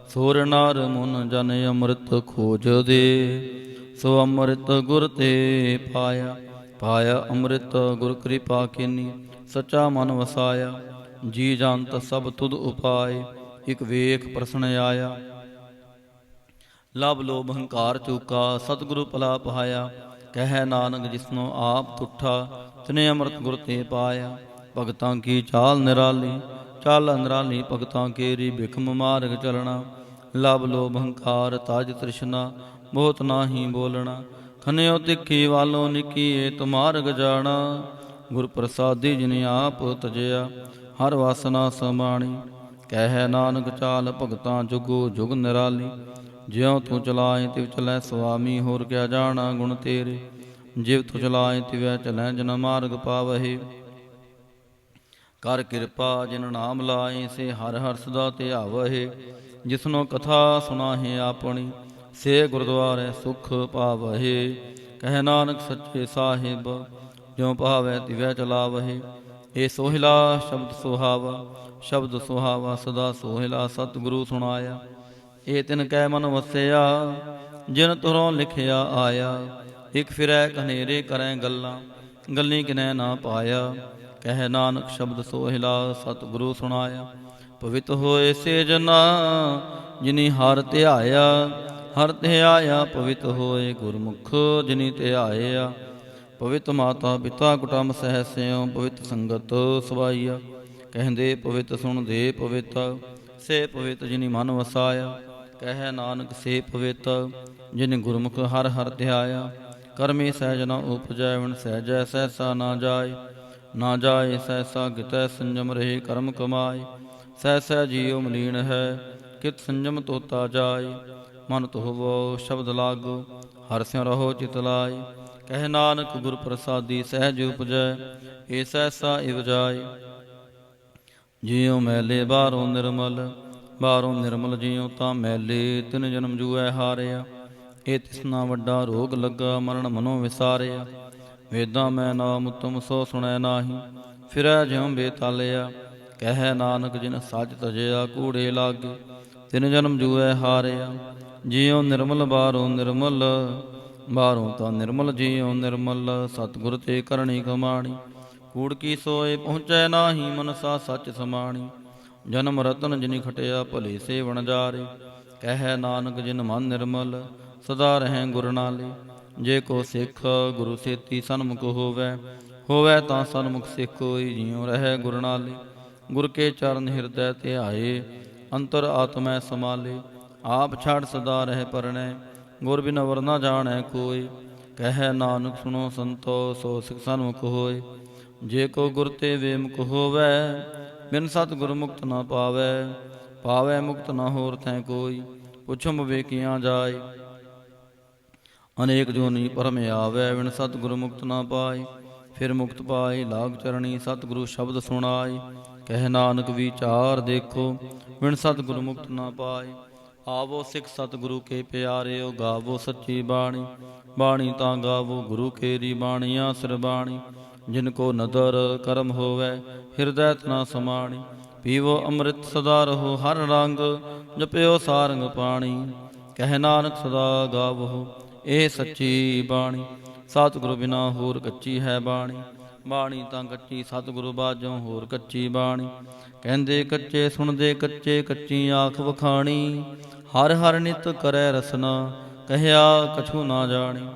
ਸੁਰ ਨਰ ਮੁਨ ਜਨ ਅੰਮ੍ਰਿਤ ਖੋਜਦੇ, ਸੋ ਅੰਮ੍ਰਿਤ ਗੁਰ ਤੇ ਪਾਇਆ। ਪਾਇਆ ਅੰਮ੍ਰਿਤ ਗੁਰ ਕਿਰਪਾ ਕੀਨੀ, ਸੱਚਾ ਮਨ ਵਸਾਇਆ। ਜੀ ਜੰਤ ਸਭ ਤੁਧ ਉਪਾਏ, ਇਕ ਵੇਖ ਪ੍ਰਸਣ ਆਇਆ। ਲਵ ਲੋਭ ਹੰਕਾਰ ਚੂਕਾ, ਸਤਿਗੁਰੂ ਭਲਾ ਪਹਾਇਆ। ਕਹਿ ਨਾਨਕ ਜਿਸਨੋ ਆਪ ਤੁਠਾ, ਤਿਨੇ ਅੰਮ੍ਰਿਤ ਗੁਰ ਤੇ ਪਾਇਆ। ਭਗਤਾਂ ਕੀ ਚਾਲ ਨਿਰਾਲੀ, ਚਾਲ ਨਿਰਾਲੀ ਭਗਤਾਂ ਕੇਰੀ। ਬਿਖਮ ਮਾਰਗ ਚਲਣਾ, ਲਵ ਲੋਭ ਹੰਕਾਰ ਤਜ ਤ੍ਰਿਸ਼ਨਾ। ਬਹੁਤ ਨਾਹੀ ਬੋਲਣਾ, ਖਨਿਓ ਤਿੱਖੀ ਵਾਲੋ ਨਿੱਕੀ। ਏ ਤੁਮਾਰਗ ਜਾਣਾ, ਗੁਰ ਪ੍ਰਸਾਦੀ ਜਿਨ ਆਪ ਤਜਿਆ। ਹਰ ਵਾਸਨਾ ਸਮਾਣੀ, ਕਹਿ ਨਾਨਕ ਚਾਲ ਭਗਤਾਂ ਜੁਗੋ ਜੁਗ ਨਿਰਾਲੀ। ਜਿਉ ਤੂੰ ਚਲਾਏ ਤਿਵ ਚਲੈ ਸੁਆਮੀ, ਹੋਰ ਕਿਆ ਜਾਣਾ ਗੁਣ ਤੇਰੇ। ਜਿਵ ਤੂੰ ਚਲਾਏ ਤਿਵੈ ਚਲੈ, ਜਨ ਮਾਰਗ ਪਾਵਹਿ। ਕਰ ਕਿਰਪਾ ਜਿਨ ਨਾਮ ਲਾਏ, ਸੇ ਹਰ ਹਰ ਸਦਾ ਧਿਆਵਹਿ। ਜਿਸਨੋ ਕਥਾ ਸੁਣਾਹੇ ਆਪਣੀ, ਸੇ ਗੁਰਦੁਆਰੇ ਸੁਖ ਪਾਵਹਿ। ਕਹਿ ਨਾਨਕ ਸੱਚੇ ਸਾਹਿਬ, ਜਿਉ ਭਾਵੈ ਤਿਵੈ ਚਲਾਵਹਿ। ਇਹ ਸੋਹਿਲਾ ਸ਼ਬਦ ਸੁਹਾਵਾ, ਸ਼ਬਦ ਸੁਹਾਵਾ ਸਦਾ ਸੋਹਿਲਾ। ਸਤਿਗੁਰੂ ਸੁਣਾਇਆ, ਇਹ ਤਿਨ ਕੈ ਮਨ ਵਸਿਆ, ਜਿਨ ਤੁਰੋਂ ਲਿਖਿਆ ਆਇਆ। ਇਕ ਫਿਰੈ ਕਨੇਰੇ ਕਰੈ ਗੱਲਾਂ, ਗੱਲੀ ਕਿਨੈ ਨਾ ਪਾਇਆ। ਕਹਿ ਨਾਨਕ ਸ਼ਬਦ ਸੋਹਿਲਾ, ਸਤਿਗੁਰੂ ਸੁਣਾਇਆ। ਪਵਿੱਤ ਹੋਏ ਸੇ ਜਨਾ, ਜਿਨੀ ਹਰਿ ਧਿਆਇਆ। ਹਰਿ ਧਿਆਇਆ ਪਵਿੱਤ ਹੋਏ, ਗੁਰਮੁਖ ਜਿਨੀ ਧਿਆਇਆ। ਪਵਿੱਤ ਮਾਤਾ ਪਿਤਾ ਕੁਟੰਬ ਸਹਿਸਿਓ, ਪਵਿੱਤ ਸੰਗਤ ਸਵਾਈਆ। ਕਹਿੰਦੇ ਪਵਿੱਤ ਸੁਣਦੇ ਪਵਿੱਤ, ਸੇ ਪਵਿੱਤ ਜਿਨੀ ਮਨ ਵਸਾਇਆ। ਕਹਿ ਨਾਨਕ ਸੇ ਪਵਿੱਤ, ਜਿਨ ਗੁਰਮੁਖ ਹਰਿ ਹਰਿ ਧਿਆਇਆ। ਕਰਮੀ ਸਹਿਜ ਨ ਉਪਜੈ, ਵਿਣ ਸਹਿਜੈ ਸਹਿਸਾ ਨਾ ਜਾਏ। ਨਾ ਜਾਏ ਸਹਿਸਾ ਗਿਤੈ, ਸੰਜਮ ਰਹੇ ਕਰਮ ਕਮਾਏ। ਸਹਿਸਾ ਜੀਉ ਮਲੀਨ ਹੈ, ਕਿਤ ਸੰਜਮ ਤੋਤਾ ਜਾਏ। ਮਨ ਤੋਹਵੋ ਸ਼ਬਦ ਲਾਗੋ, ਹਰਿ ਸਿਉ ਰਹੋ ਚਿਤ ਲਾਏ। ਕਹਿ ਨਾਨਕ ਗੁਰ ਪ੍ਰਸਾਦੀ ਸਹਿਜ ਉਪਜੈ, ਏ ਸਹਿਸਾ ਇਵ ਜਾਏ। ਜਿਉ ਮੈਲੇ ਬਾਹਰੋਂ ਨਿਰਮਲ, ਬਾਹਰੋਂ ਨਿਰਮਲ ਜਿਉ ਤਾਂ ਮੈਲੇ। ਤਿਨ ਜਨਮ ਜੂਐ ਹਾਰਿਆ, ਇਹ ਤਿਸਨਾ ਵੱਡਾ ਰੋਗ ਲੱਗਾ। ਮਰਨ ਮਨੋਂ ਵਿਸਾਰਿਆ, ਵੇਦਾਂ ਮੈਂ ਨਾਮ ਉਤਮ ਸੋ ਸੁਣੈ ਨਾਹੀ। ਫਿਰੈ ਜਿਉ ਬੇਤਾਲਿਆ, ਕਹਿ ਨਾਨਕ ਜਿਨ ਸੱਚ ਤਜਿਆ ਕੂੜੇ ਲਾਗੇ। ਤਿਨ ਜਨਮ ਜੂਐ ਹਾਰਿਆ, ਜਿਉ ਨਿਰਮਲ ਬਾਹਰੋਂ ਨਿਰਮਲ। ਬਾਹਰੋਂ ਤਾਂ ਨਿਰਮਲ ਜਿਉ ਨਿਰਮਲ, ਸਤਿਗੁਰ ਤੇ ਕਰਨੀ ਕਮਾਣੀ। ਕੂੜ ਕੀ ਸੋਏ ਪਹੁੰਚੈ ਨਾਹੀ, ਮਨਸਾ ਸੱਚ ਸਮਾਣੀ। ਜਨਮ ਰਤਨ ਜਿਨੀ ਖਟਿਆ, ਭਲੇ ਸੇ ਵਣਜਾਰੇ। ਕਹਿ ਨਾਨਕ ਜਿਨ ਮਨ ਨਿਰਮਲ, ਸਦਾ ਰਹੈ ਗੁਰ ਨਾਲੇ। ਜੇ ਕੋ ਸਿੱਖ ਗੁਰੂ ਸੇਤੀ ਸਨਮੁਖ ਹੋਵੈ, ਹੋਵੈ ਤਾਂ ਸਨਮੁਖ ਸਿੱਖ ਕੋਈ। ਜਿਉ ਰਹੈ ਗੁਰ ਨਾਲੇ, ਗੁਰ ਕੇ ਚਰਨ ਹਿਰਦੈ ਧਿਆਏ। ਅੰਤਰ ਆਤਮੈ ਸਮਾਲੇ, ਆਪ ਛਾੜ ਸਦਾ ਰਹਿ ਪਰਣੈ। ਗੁਰ ਬਿਨ ਅਵਰ ਨਾ ਜਾਣੈ ਕੋਈ। ਕਹਿ ਨਾਨਕ ਸੁਣੋ ਸੰਤੋ, ਸੋ ਸਿੱਖ ਸਨਮੁਖ ਹੋਏ। ਜੇ ਕੋ ਗੁਰ ਤੇ ਵੇਮੁਖ ਹੋਵੈ, ਬਿਨ ਸਤ ਗੁਰ ਮੁਕਤ ਨਾ ਪਾਵੈ। ਪਾਵੈ ਮੁਕਤ ਨਾ ਹੋਰ ਤੈ ਕੋਈ, ਪੁੱਛਮ ਵੇਖੀਆਂ ਜਾਏ। ਅਨੇਕ ਜੋਨੀ ਭਰਮ ਆਵੈ, ਵਿਣ ਸਤ ਗੁਰ ਮੁਕਤ ਨਾ ਪਾਏ। ਫਿਰ ਮੁਕਤ ਪਾਏ ਲਾਗ ਚਰਣੀ, ਸਤਿਗੁਰੂ ਸ਼ਬਦ ਸੁਣਾਏ। ਕਹਿ ਨਾਨਕ ਵਿਚਾਰ ਦੇਖੋ, ਵਿਣ ਸਤਿਗੁਰੂ ਮੁਕਤ ਨਾ ਪਾਏ। ਆਵੋ ਸਿੱਖ ਸਤਿਗੁਰੂ ਕੇ ਪਿਆਰਿਓ, ਗਾਵੋ ਸੱਚੀ ਬਾਣੀ। ਬਾਣੀ ਤਾਂ ਗਾਵੋ ਗੁਰੂ ਕੇਰੀ, ਬਾਣੀ ਆਸਰ ਬਾਣੀ। ਜਿਨ ਕੋ ਨਦਰ ਕਰਮ ਹੋਵੈ, ਹਿਰਦੈ ਤਨਾ ਸਮਾਣੀ। ਪੀਵੋ ਅੰਮ੍ਰਿਤ ਸਦਾ ਰਹੋ ਹਰ ਰੰਗ, ਜਪਿਓ ਸਾਰੰਗ ਪਾਣੀ। ਕਹਿ ਨਾਨਕ ਸਦਾ ਗਾਵੋ ਇਹ ਸੱਚੀ ਬਾਣੀ। ਸਤਿਗੁਰੂ ਬਿਨਾ ਹੋਰ ਕੱਚੀ ਹੈ ਬਾਣੀ। ਬਾਣੀ ਤਾਂ ਕੱਚੀ ਸਤਿਗੁਰੂ ਬਾਝੋਂ ਹੋਰ ਕੱਚੀ ਬਾਣੀ। ਕਹਿੰਦੇ ਕੱਚੇ ਸੁਣਦੇ ਕੱਚੇ, ਕੱਚੀ ਆਖ ਵਖਾਣੀ। ਹਰ ਹਰ ਨਿਤ ਕਰੈ ਰਸਨਾ, ਕਹਿਆ ਕਛੂ ਨਾ ਜਾਣੀ।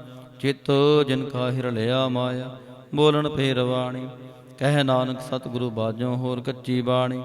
ਚਿੱਤ ਜਿਨ ਕਾ ਹਿਰ ਲਿਆ ਮਾਇਆ, ਬੋਲਣ ਫੇਰ ਵਾਣੀ। ਕਹਿ ਨਾਨਕ ਸਤਿਗੁਰੂ ਬਾਝੋਂ ਹੋਰ ਕੱਚੀ ਬਾਣੀ।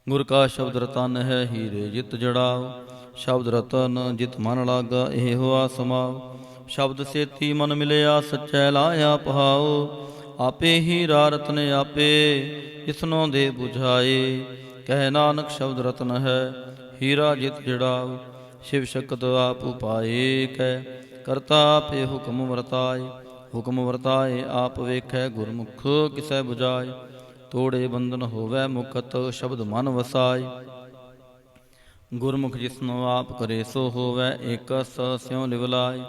ਗੁਰ ਕਾ ਸ਼ਬਦ ਰਤਨ ਹੈ, ਹੀਰੇ ਜਿਤ ਜੜਾਓ। ਸ਼ਬਦ ਰਤਨ ਜਿਤ ਮਨ ਲਾਗਾ, ਇਹ ਹੋਆ ਸਮਾਓ। ਸ਼ਬਦ ਸੇਤੀ ਮਨ ਮਿਲਿਆ, ਸੱਚੈ ਲਾਇਆ ਪਹਾਓ। ਆਪੇ ਹੀਰਾ ਰਤਨ ਆਪੇ, ਇਸਨੋਂ ਦੇ 부ਝਾਏ। ਕਹਿ ਨਾਨਕ ਸ਼ਬਦ ਰਤਨ ਹੈ, ਹੀਰਾ ਜਿਤ ਜੜਾਓ। ਸ਼ਿਵ ਸ਼ਕਤ ਆਪ ਉਪਾਏ, ਕਹਿ ਕਰਤਾ ਆਪੇ ਹੁਕਮ ਵਰਤਾਏ। ਹੁਕਮ ਵਰਤਾਏ ਆਪ ਵੇਖੈ, ਗੁਰਮੁਖ ਕਿਸੈ 부ਝਾਏ। ਤੋੜੇ ਬੰਧਨ ਹੋਵੈ ਮੁਕਤ, ਸ਼ਬਦ ਮਨ ਵਸਾਏ। ਗੁਰਮੁਖ ਜਿਸਨੋ ਆਪ ਕਰੇ ਸੋ ਹੋਵੈ, ਏਕਸ ਸਿਉ ਲਿਵ ਲਾਏ।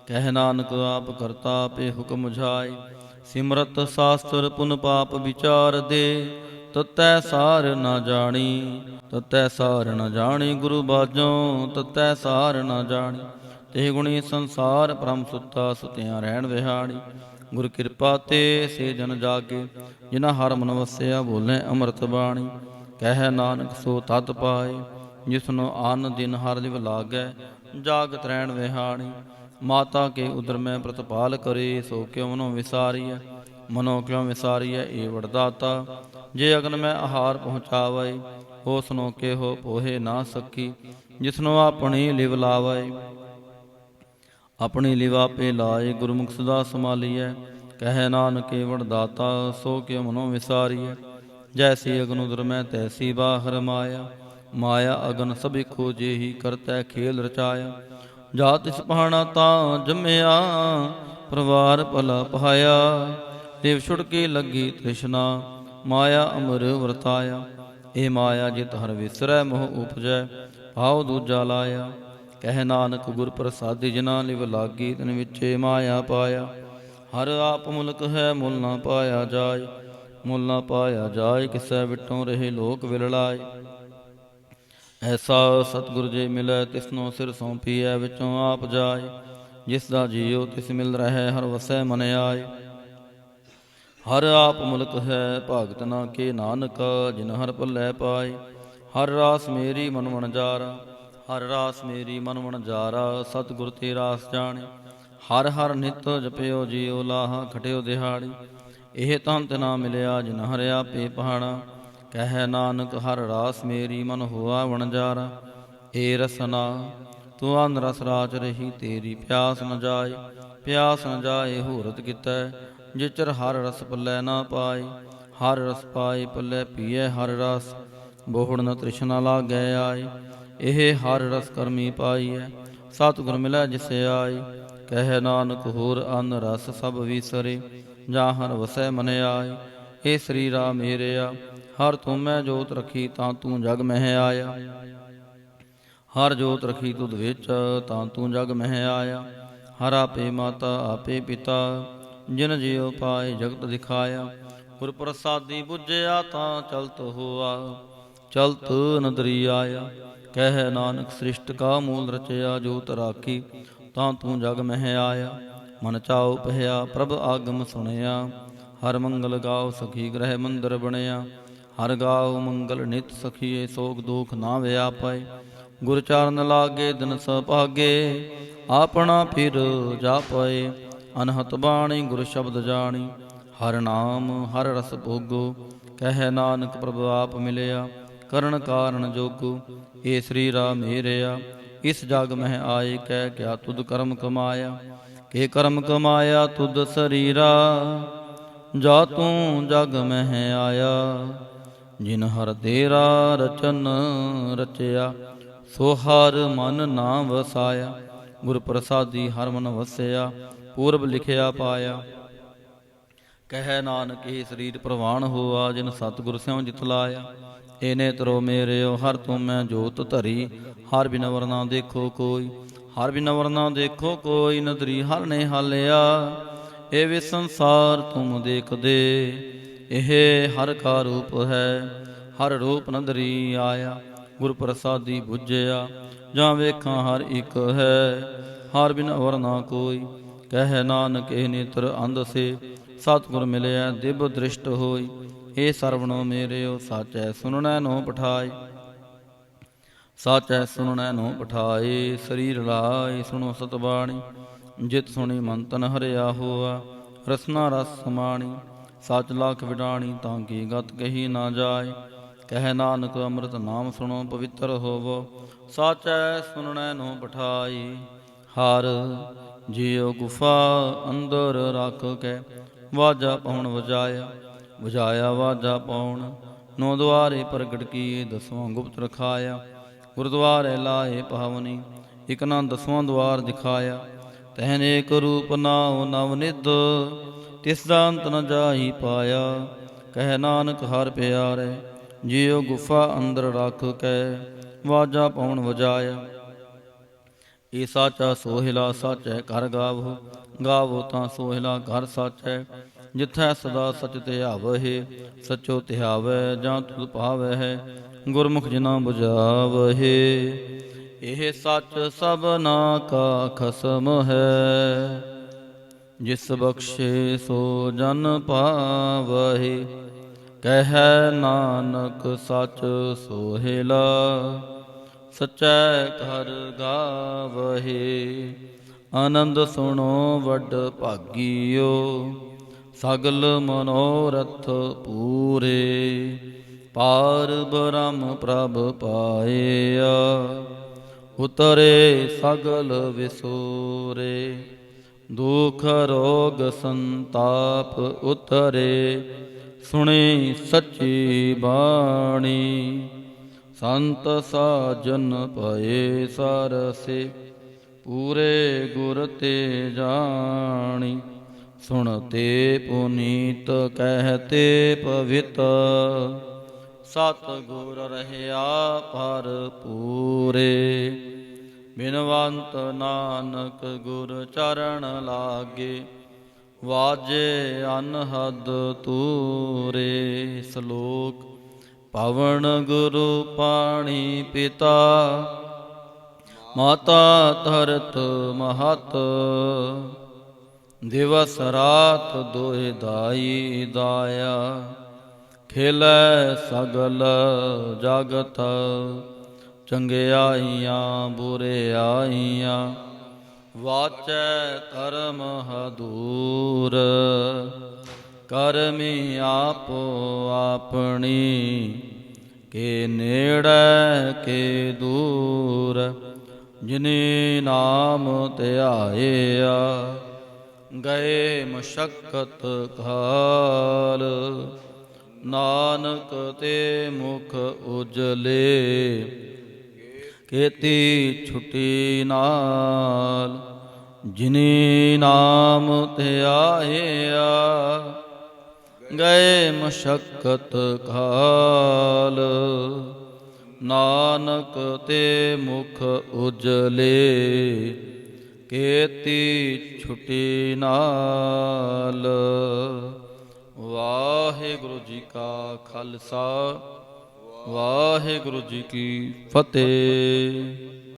ਕਹਿ ਨਾਨਕ ਆਪ ਕਰਤਾ ਆਪੇ ਹੁਕਮ ਬੁਝਾਏ। ਸਿਮਰਤ ਸਾਸਤਰ ਪੁਨ ਪਾਪ ਵਿਚਾਰ ਦੇ, ਤਤੈ ਸਾਰ ਨਾ ਜਾਣੀ। ਤਤੈ ਸਾਰ ਨ ਜਾਣੀ ਗੁਰੂ ਬਾਝੋਂ, ਤਤੈ ਸਾਰ ਨਾ ਜਾਣੀ। ਤੇ ਗੁਣੀ ਸੰਸਾਰ ਪਰਮ ਸੁੱਤਾ, ਸੁਤਿਆਂ ਰਹਿਣ ਵਿਹਾੜੀ। ਗੁਰ ਕਿਰਪਾ ਤੇ ਸੇ ਜਨ ਜਾਗੇ, ਜਿਨ੍ਹਾਂ ਹਰ ਮਨ ਵਸਿਆ ਬੋਲੇ ਅੰਮ੍ਰਿਤ ਬਾਣੀ। ਕਹਿ ਨਾਨਕ ਸੋ ਤਤ ਪਾਏ, ਜਿਸਨੋ ਅੰਨ ਦਿਨ ਹਰ ਲਿਵ ਲਾਗੈ, ਜਾਗਤ ਰਹਿਣ ਵਿਹਾਣੀ। ਮਾਤਾ ਕੇ ਉਦਰ ਮੈਂ ਪ੍ਰਤਪਾਲ ਕਰੇ, ਸੋ ਕਿਉ ਮਨੋ ਵਿਸਾਰੀਐ। ਮਨੋ ਕਿਉ ਵਿਸਾਰੀਐ ਏ ਵਡਦਾਤਾ, ਜੇ ਅਗਨ ਮੈਂ ਆਹਾਰ ਪਹੁੰਚਾਵੈ। ਹੋਸਨੋ ਕੇਹੋ ਪੋਹੇ ਨਾ ਸਕੀ, ਜਿਸਨੋ ਆਪਣੀ ਲਿਵ ਲਾਵੈ। ਆਪਣੀ ਲਿਵ ਆਪੇ ਲਾਏ, ਗੁਰਮੁਖ ਸਦਾ ਸਮਾਲੀਐ। ਕਹਿ ਨਾਨਕ ਏ ਵਡਦਾਤਾ, ਸੋ ਕਿਉ ਮਨੋ ਵਿਸਾਰੀਐ। ਜੈਸੀ ਅਗਨ ਉਦਰ ਮੈਂ ਤੈਸੀ ਬਾਹਰ ਮਾਇਆ। ਮਾਇਆ ਅਗਨ ਸਭਿਖੋ ਜੇਹੀ, ਕਰਤੈ ਖੇਲ ਰਚਾਇਆ। ਜਾ ਤਿਸ ਪਹਾਣਾ ਤਾਂ ਜੰਮਿਆ, ਪਰਿਵਾਰ ਭਲਾ ਪਹਾਇਆ। ਦੇਵ ਛੁੜ ਕੇ ਲੱਗੀ ਤ੍ਰਿਸ਼ਨਾ, ਮਾਇਆ ਅਮਰ ਵਰਤਾਇਆ। ਇਹ ਮਾਇਆ ਜਿਤ ਹਰ ਵਿਸਰੈ ਮੋਹ ਉਪਜੈ, ਭਾਉ ਦੂਜਾ ਲਾਇਆ। ਕਹਿ ਨਾਨਕ ਗੁਰ ਪ੍ਰਸਾਦੀ ਜਿਨਾ ਲਿਵ ਲਾਗੀ, ਤਿਨ ਵਿੱਚੇ ਮਾਇਆ ਪਾਇਆ। ਹਰ ਆਪ ਮੁਲਕ ਹੈ ਮੁੱਲ ਨਾ ਪਾਇਆ ਜਾਏ, ਮੁੱਲ ਨਾ ਪਾਇਆ ਜਾਏ, ਕਿਸੈ ਵਿਟੋਂ ਰਹੇ ਲੋਕ ਵਿਲਲਾਏ। ਐਸਾ ਸਤਿਗੁਰ ਜੇ ਮਿਲੈ, ਤਿਸਨੋ ਸਿਰ ਸੌਂਪੀਐ, ਵਿੱਚੋਂ ਆਪ ਜਾਏ। ਜਿਸ ਦਾ ਜੀਉ ਤਿਸ ਮਿਲ ਰਹਿ, ਹਰ ਵਸੈ ਮਨ ਆਏ। ਹਰ ਆਪ ਮੁਲਕ ਹੈ ਭਾਗਤ ਨਾ ਕੇ ਨਾਨਕ, ਜਿਨ ਹਰ ਭੱਲੇ ਪਾਏ। ਹਰ ਰਾਸ ਮੇਰੀ ਮਨ ਵਣਜਾਰਾ, ਹਰ ਰਾਸ ਮੇਰੀ ਮਨ ਵਣਜਾਰਾ, ਸਤਿਗੁਰ ਤੇ ਰਾਸ ਜਾਣੇ। ਹਰ ਹਰ ਨਿਤ ਜਪਿਓ ਜੀਉ, ਲਾਹਾ ਖਟਿਓ ਦਿਹਾੜੀ। ਇਹ ਤੰਤ ਨਾ ਮਿਲਿਆ, ਜਿਨ ਹਰਿ ਆਪੇ ਪਹਾੜਾ। ਕਹਿ ਨਾਨਕ ਹਰ ਰਾਸ ਮੇਰੀ ਮਨ ਹੋਆ ਵਣਜਾਰਾ। ਏ ਰਸਨਾ ਤੂੰ ਅਨ ਰਸ ਰਾਚ ਰਹੀ, ਤੇਰੀ ਪਿਆਸ ਨ ਜਾਏ। ਪਿਆਸ ਨ ਜਾਏ ਹੂਰਤ ਕੀਤੈ, ਜਿਚਰ ਹਰ ਰਸ ਪੱਲੇ ਨਾ ਪਾਏ। ਹਰ ਰਸ ਪਾਏ ਪੱਲੇ ਪੀਐ ਹਰ ਰਸ, ਬੋਹੜ ਨ ਤ੍ਰਿਸ਼ਨਾ ਲਾਗੈ ਆਏ। ਇਹ ਹਰ ਰਸ ਕਰਮੀ ਪਾਈਐ, ਸਤਿਗੁਰ ਮਿਲੈ ਜਿਸ ਆਏ। ਕਹਿ ਨਾਨਕ ਹੋਰ ਅਨ ਰਸ ਸਭ ਵਿਸਰੇ, ਜਾਂ ਹਰ ਵਸੈ ਮਨ ਆਏ। ਇਹ ਸਰੀਰਾ ਮੇਰਿਆ ਹਰ ਤੂੰ ਮੈਂ ਜੋਤ ਰੱਖੀ, ਤਾਂ ਤੂੰ ਜਗ ਮਹਿ ਆਇਆ। ਹਰ ਜੋਤ ਰਖੀ ਤੁਧ ਵਿੱਚ, ਤਾਂ ਤੂੰ ਜਗ ਮਹਿ ਆਇਆ। ਹਰ ਆਪੇ ਮਾਤਾ ਆਪੇ ਪਿਤਾ, ਜਿਨ ਜਿਉ ਪਾਏ ਜਗਤ ਦਿਖਾਇਆ। ਗੁਰ ਪ੍ਰਸਾਦੀ ਬੁਝਿਆ, ਤਾਂ ਚਲਤ ਹੋਆ, ਚਲਤ ਨਦਰੀ ਆਇਆ। ਕਹਿ ਨਾਨਕ ਸ੍ਰਿਸ਼ਟ ਕਾ ਮੂਲ ਰਚਿਆ, ਜੋਤ ਰਾਖੀ ਤਾਂ ਤੂੰ ਜਗ ਮਹਿ ਆਇਆ। ਮਨ ਚਾਉ ਪਹਿਆ ਪ੍ਰਭ ਆਗਮ ਸੁਣਿਆ, ਹਰ ਮੰਗਲ ਗਾਓ ਸਖੀ ਗ੍ਰਹਿ ਮੰਦਰ ਬਣਿਆ। ਹਰ ਗਾਓ ਮੰਗਲ ਨਿਤ ਸਖੀਏ, ਸੋਗ ਦੁਖ ਨਾ ਵਿਆਪੈ। ਗੁਰ ਚਰਨ ਲਾਗੇ ਦਿਨ ਸੁਭਾਗੇ, ਆਪਣਾ ਫਿਰ ਜਾਪੈ। ਅਨਹਤ ਬਾਣੀ ਗੁਰ ਸ਼ਬਦ ਜਾਣੀ, ਹਰ ਨਾਮ ਹਰ ਰਸ ਭੋਗੋ। ਕਹਿ ਨਾਨਕ ਪ੍ਰਭ ਆਪ ਮਿਲਿਆ, ਕਰਨ ਕਾਰਨ ਜੋਗੋ। ਏ ਸਰੀਰਾ ਮੇਰਿਆ ਇਸ ਜਗ ਮਹਿ ਆਏ, ਕਹਿ ਕਿਆ ਤੁਧ ਕਰਮ ਕਮਾਇਆ। ਕੇ ਕਰਮ ਕਮਾਇਆ ਤੁਧ ਸਰੀਰਾ, ਜਾ ਤੂੰ ਜਗ ਮਹਿ ਆਇਆ। ਜਿਨ ਹਰ ਤੇਰਾ ਰਚਨ ਰਚਿਆ, ਸੋ ਹਰ ਮਨ ਨਾ ਵਸਾਇਆ। ਗੁਰ ਪ੍ਰਸਾਦੀ ਹਰ ਮਨ ਵਸਿਆ, ਪੂਰਬ ਲਿਖਿਆ ਪਾਇਆ। ਕਹਿ ਨਾਨਕ ਇਹ ਸਰੀਰ ਪ੍ਰਵਾਨ ਹੋਆ, ਜਿਨ ਸਤਿਗੁਰ ਸਿਉ ਜਿਤ ਲਾਇਆ। ਏ ਨੇਤਰੋ ਮੇਰਿਓ ਹਰ ਤੂੰ ਮੈਂ ਜੋਤ ਧਰੀ, ਹਰ ਬਿਨ ਵਰ ਨਾ ਦੇਖੋ ਕੋਈ। ਹਰ ਬਿਨ ਵਰ ਨਾ ਦੇਖੋ ਕੋਈ, ਨਦਰੀ ਹਰ ਨੇ ਹਾਲਿਆ। ਇਹ ਵੀ ਸੰਸਾਰ ਤੁਮ ਦੇਖਦੇ, ਇਹ ਹਰ ਕਾ ਰੂਪ ਹੈ, ਹਰ ਰੂਪ ਨਦਰੀ ਆਇਆ। ਗੁਰ ਪ੍ਰਸਾਦੀ ਬੁਝਿਆ, ਜਾਂ ਵੇਖਾਂ ਹਰ ਇੱਕ ਹੈ, ਹਰ ਬਿਨ ਵਰ ਨਾ ਕੋਈ। ਕਹਿ ਨਾਨਕ ਇਹ ਨੇਤਰ ਅੰਧ ਸੇ, ਸਤਿਗੁਰ ਮਿਲਿਆ ਦਿਵ ਦ੍ਰਿਸ਼ਟ ਹੋਈ। ਇਹ ਸਰਵਣੋ ਮੇਰਿਓ ਸਾਚੈ ਸੁਨਣੈ ਨੋ ਪਠਾਏ, ਸਾਚੈ ਸੁਨਣੈ ਨੋ ਪਠਾਏ। ਸਰੀਰ ਲਾਏ ਸੁਣੋ ਸਤਬਾਣੀ, ਜਿਤ ਸੁਣੀ ਮਨ ਤਨ ਹਰਿਆ ਹੋਆ। ਰਸਨਾ ਰਸ ਸਮਾਣੀ, ਸਚ ਲਖ ਵਿਡਾਣੀ, ਤਾਂ ਕੀ ਗਤ ਕਹੀ ਨਾ ਜਾਏ। ਕਹਿ ਨਾਨਕ ਅੰਮ੍ਰਿਤ ਨਾਮ ਸੁਣੋ ਪਵਿੱਤਰ ਹੋਵੋ, ਸਾਚੈ ਸੁਨਣੈ ਨੋ ਪਠਾਈ। ਹਰ ਜੀਉ ਗੁਫਾ ਅੰਦਰ ਰੱਖ ਕੇ, ਵਾਜਾ ਪਉਣ ਵਜਾਇਆ। ਵਜਾਇਆ ਵਾਜਾ ਪਉਣ, ਨੌ ਦੁਆਰੇ ਪ੍ਰਗਟ ਕੀਏ, ਦਸਵਾਂ ਗੁਪਤ ਰਖਾਇਆ। ਗੁਰਦੁਆਰੇ ਲਾਏ ਪਾਵਨੀ, ਇਕ ਨਾ ਦਸਵਾਂ ਦੁਆਰ ਦਿਖਾਇਆ। ਤਹਿ ਨੇਕ ਰੂਪ ਨਾਉ ਨਵ ਨਿਧ, ਤਿਸ ਦਾ ਅੰਤ ਨ ਜਾਈ ਪਾਇਆ। ਕਹਿ ਨਾਨਕ ਹਰ ਪਿਆਰੇ, ਜੀਉ ਗੁਫਾ ਅੰਦਰ ਰੱਖ ਕੇ, ਵਾਜਾ ਪਉਣ ਵਜਾਇਆ। ਇਹ ਸਾਚਾ ਸੋਹਿਲਾ ਸਾਚੈ ਘਰ ਗਾਵੋ, ਗਾਵੋ ਤਾਂ ਸੋਹਿਲਾ ਘਰ ਸਾਚੈ। ਜਿਥੈ ਸਦਾ ਸਚ ਧਿਆਵਹਿ, ਸਚੋ ਧਿਆਵੈ ਜਾਂ ਤੁਧ ਭਾਵਹਿ। ਗੁਰਮੁਖ ਜਿਨਾ ਬੁਝਾਵਹਿ, ਇਹ ਸੱਚ ਸਭਨਾ ਕਾ ਖਸਮ ਹੈ। ਜਿਸ ਬਖਸ਼ੇ ਸੋ ਜਨ ਪਾਵਹਿ, ਕਹਿ ਨਾਨਕ ਸਚ ਸੋਹਿਲਾ, ਸਚੈ ਘਰ ਗਾਵਹਿ। ਆਨੰਦ ਸੁਣੋ ਵੱਡ ਭਾਗੀਓ, ਸਗਲ ਮਨੋਰਥ ਪੂਰੇ। ਪਾਰ ਬ੍ਰਹਮ ਪ੍ਰਭ ਪਾਇਆ, ਉਤਰੇ ਸਗਲ ਵਿਸੂਰੇ। ਦੁਖ ਰੋਗ ਸੰਤਾਪ ਉਤਰੇ, ਸੁਣੀ ਸੱਚੀ ਬਾਣੀ। ਸੰਤ ਸਾਜਨ ਭਏ ਸਰਸੇ, ਪੂਰੇ ਗੁਰ ਤੇ ਜਾਣੀ। ਸੁਣਤੇ ਪੁਨੀਤ ਕਹਿਤੇ ਪਵਿੱਤ ਸਤ ਗੁਰ ਰਹਿਆ ਭਰਪੂਰੇ ਬਿਨਵੰਤ ਨਾਨਕ ਗੁਰ ਚਰਨ ਲਾਗੇ ਵਾਜੇ ਅਨਹਦ ਤੂਰੇ। ਸ਼ਲੋਕ ਪਵਨ ਗੁਰੂ ਪਾਣੀ ਪਿਤਾ ਮਾਤਾ ਧਰਤ ਮਹਤ ਦਿਵਸ ਰਾਤ ਦੋਇ ਦਾਈ ਦਾਇਆ ਖੇਲੈ ਸਗਲ ਜਗਤ ਚੰਗਿਆਈਆਂ ਬੁਰਿਆਈਆਂ ਵਾਚੈ ਧਰਮ ਹਦੂਰ ਕਰਮੀ ਆਪੋ ਆਪਣੀ ਕੇ ਨੇੜੇ ਕੇ ਦੂਰ ਜਿਨੇ ਨਾਮ ਧਿਆਇਆ ਗਏ ਮਸ਼ੱਕਤ ਕਾਲ ਨਾਨਕ ਤੇ ਮੁਖ ਉਜਲੇ ਕੀਤੀ ਛੁਟੀ ਨਾਲ ਜਿਨੇ ਨਾਮ ਧਿਆਇਆ ਗਏ ਮਸ਼ੱਕਤ ਕਾਲ ਨਾਨਕ ਤੇ ਮੁਖ ਉਜਲੇ ਕੀਤੀ ਛੁਟੀ ਨਾਲ। ਵਾਹਿਗੁਰੂ ਜੀ ਕਾ ਖਾਲਸਾ ਵਾਹਿਗੁਰੂ ਜੀ ਕੀ ਫਤਿਹ।